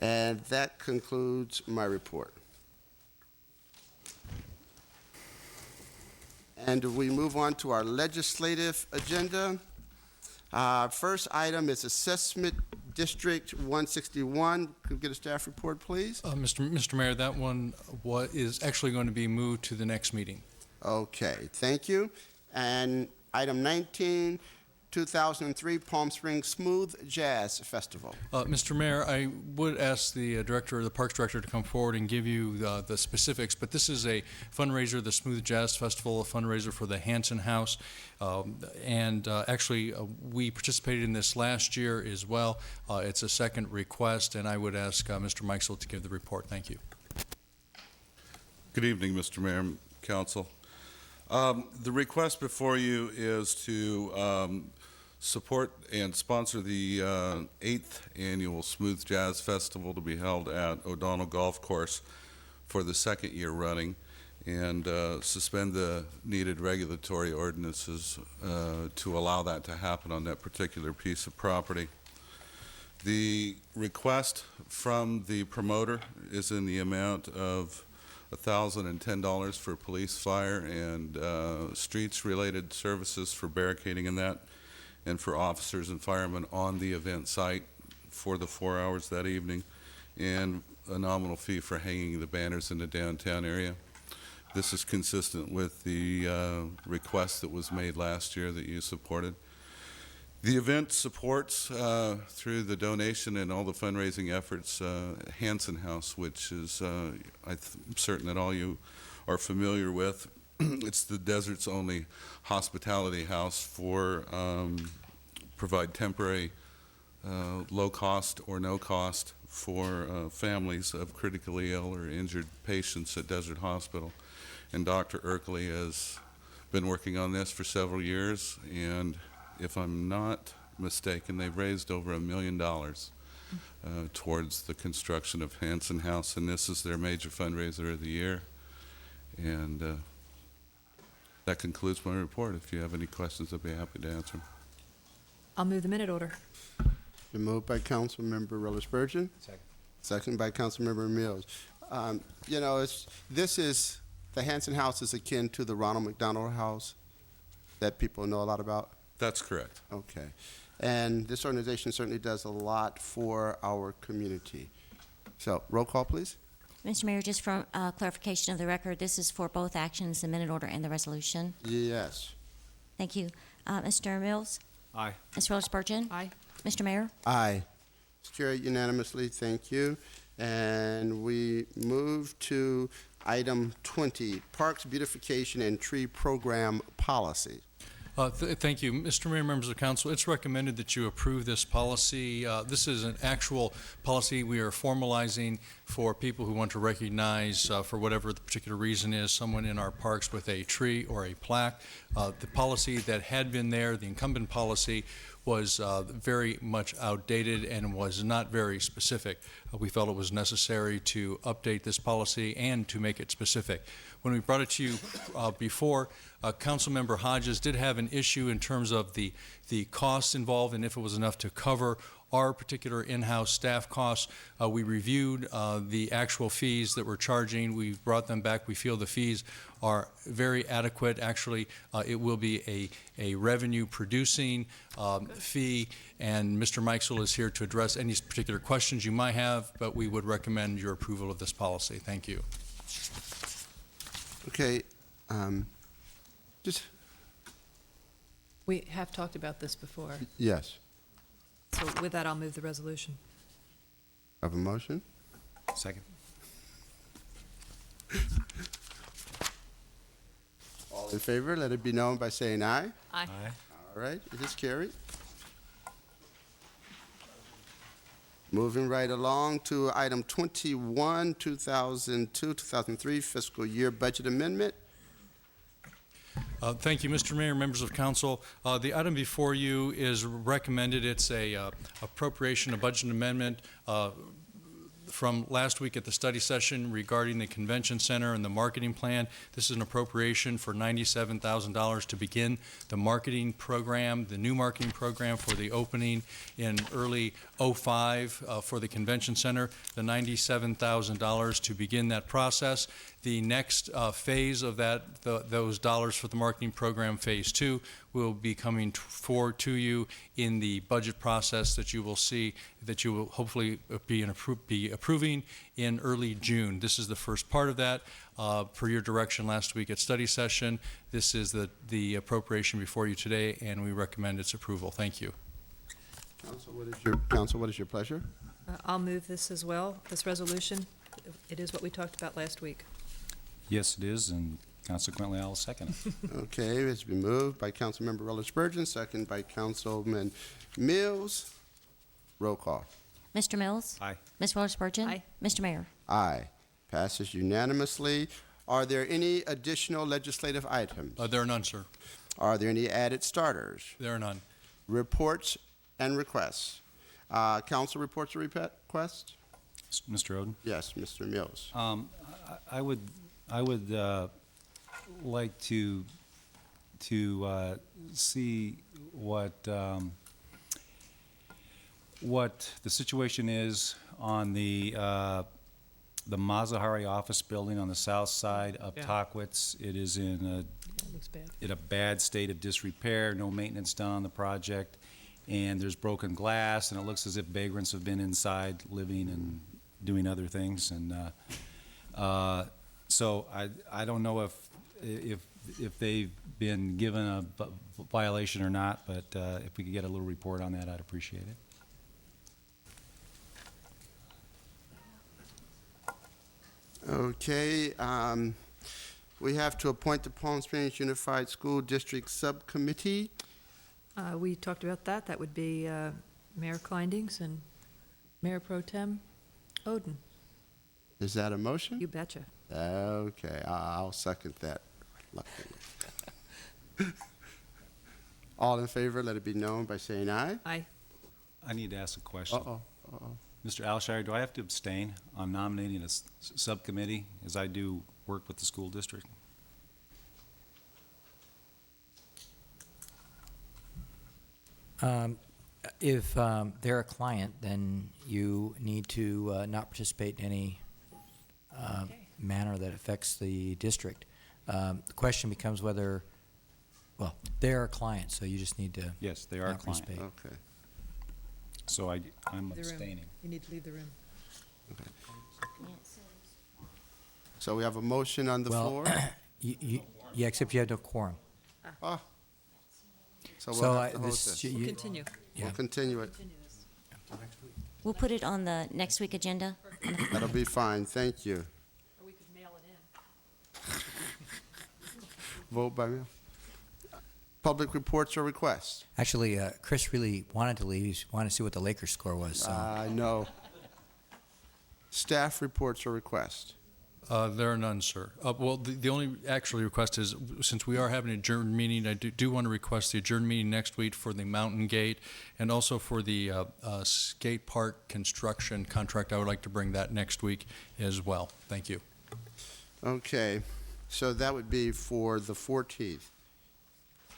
And that concludes my report. And we move on to our legislative agenda. First item is Assessment District 161. Could we get a staff report, please? Mr. Mayor, that one is actually going to be moved to the next meeting. Okay, thank you. And item 19, 2003 Palm Springs Smooth Jazz Festival. Mr. Mayor, I would ask the Parks Director to come forward and give you the specifics, but this is a fundraiser, the Smooth Jazz Festival, a fundraiser for the Hanson House. Actually, we participated in this last year as well. It's a second request, and I would ask Mr. Meixel to give the report. Thank you. Good evening, Mr. Mayor and Council. The request before you is to support and sponsor the 8th annual Smooth Jazz Festival to be held at O'Donnell Golf Course for the 2nd year running, and suspend the needed regulatory ordinances to allow that to happen on that particular piece of property. The request from the promoter is in the amount of $1,010 for police, fire, and streets-related services for barricading in that, and for officers and firemen on the event site for the 4 hours that evening, and a nominal fee for hanging the banners in the downtown area. This is consistent with the request that was made last year that you supported. The event supports, through the donation and all the fundraising efforts, Hanson House, which is, I'm certain that all you are familiar with. It's the desert's only hospitality house for provide temporary, low cost or no cost for families of critically ill or injured patients at Desert Hospital. And Dr. Erkley has been working on this for several years, and if I'm not mistaken, they've raised over $1 million towards the construction of Hanson House, and this is their major fundraiser of the year. And that concludes my report. If you have any questions, I'll be happy to answer them. I'll move the minute order. Been moved by Councilmember Reller Spurgeon. Second. Second by Councilmember Mills. You know, the Hanson House is akin to the Ronald McDonald House that people know a lot about. That's correct. Okay. And this organization certainly does a lot for our community. So, roll call, please. Mr. Mayor, just for clarification of the record, this is for both actions, the minute order and the resolution. Yes. Thank you. Mr. Mills? Aye. Ms. Rose Spurgeon? Aye. Mr. Mayor? Aye. It's carried unanimously. Thank you. And we move to item 20, Parks Beautification and Tree Program Policy. Thank you. Mr. Mayor, members of council, it's recommended that you approve this policy. This is an actual policy we are formalizing for people who want to recognize, for whatever the particular reason is, someone in our parks with a tree or a plaque. The policy that had been there, the incumbent policy, was very much outdated and was not very specific. We felt it was necessary to update this policy and to make it specific. When we brought it to you before, Councilmember Hodges did have an issue in terms of the costs involved and if it was enough to cover our particular in-house staff costs. We reviewed the actual fees that we're charging. We brought them back. We feel the fees are very adequate. Actually, it will be a revenue-producing fee, and Mr. Mikesell is here to address any particular questions you might have, but we would recommend your approval of this policy. Thank you. Okay. We have talked about this before. Yes. So with that, I'll move the resolution. Have a motion? Second. All in favor, let it be known by saying aye. Aye. All right, it is carried. Moving right along to item 21, 2002-2003 fiscal year budget amendment. Thank you, Mr. Mayor, members of council. The item before you is recommended. It's a appropriation, a budget amendment from last week at the study session regarding the convention center and the marketing plan. This is an appropriation for $97,000 to begin the marketing program, the new marketing program for the opening in early '05 for the convention center, the $97,000 to begin that process. The next phase of that, those dollars for the marketing program, phase 2, will be coming forward to you in the budget process that you will see, that you will hopefully be approving in early June. This is the first part of that. Per your direction last week at study session, this is the appropriation before you today, and we recommend its approval. Thank you. Council, what is your pleasure? I'll move this as well, this resolution. It is what we talked about last week. Yes, it is, and consequently, I'll second it. Okay, it's been moved by Councilmember Reller Spurgeon, second by Councilman Mills. Roll call. Mr. Mills? Aye. Ms. Rose Spurgeon? Aye. Mr. Mayor? Aye. Passes unanimously. Are there any additional legislative items? There are none, sir. Are there any added starters? There are none. Reports and requests. Council reports or requests? Mr. Oden? Yes, Mr. Mills. I would like to see what the situation is on the Mazahari office building on the south side of Tockwitz. It is in a bad state of disrepair, no maintenance done on the project, and there's broken glass, and it looks as if vagrants have been inside living and doing other things, and so I don't know if they've been given a violation or not, but if we could get a little report on that, I'd appreciate it. Okay, we have to appoint the Palm Springs Unified School District Subcommittee. We talked about that. That would be Mayor Kleindings and Mayor Pro Tem Oden. Is that a motion? You betcha. Okay, I'll second that. All in favor, let it be known by saying aye. Aye. I need to ask a question. Uh-oh, uh-oh. Mr. Alshire, do I have to abstain on nominating a subcommittee as I do work with the school district? If they're a client, then you need to not participate in any manner that affects the district. The question becomes whether, well, they're a client, so you just need to Yes, they are a not client. participate. Okay. So I'm The room. abstaining. You need to leave the room. So we have a motion on the Well, floor? Yeah, except you have no quorum. Ah. So So we'll I- have to hold this- this. you- We'll continue. Yeah. We'll continue it. We'll put it on the next week agenda. That'll be fine, thank you. Or we could mail it in. Vote by mail. Public reports or requests? Actually, Chris really wanted to leave. He wanted to see what the Lakers score was, so. No. Staff reports or requests? There are none, sir. Well, the only actual request is, since we are having an adjourned meeting, I do want to request the adjourned meeting next week for the Mountain Gate and also for the skate park construction contract. I would like to bring that next week as well. Thank you. Okay, so that would be for the 14th. Is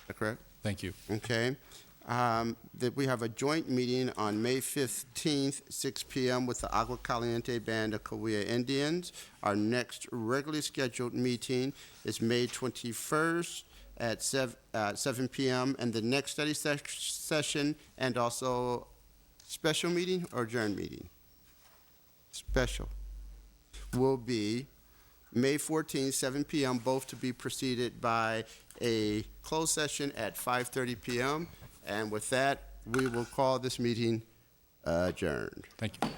that correct? Thank you. Okay. That we have a joint meeting on May 15th, 6 p.m. with the Agua Caliente Band of Cahuilla Indians. Our next regularly scheduled meeting is May 21st at 7 p.m. And the next study session and also special meeting or adjourned meeting? Special will be May 14th, 7 p.m., both to be preceded by a closed session at 5:30 p.m. And with that, we will call this meeting adjourned. Thank you.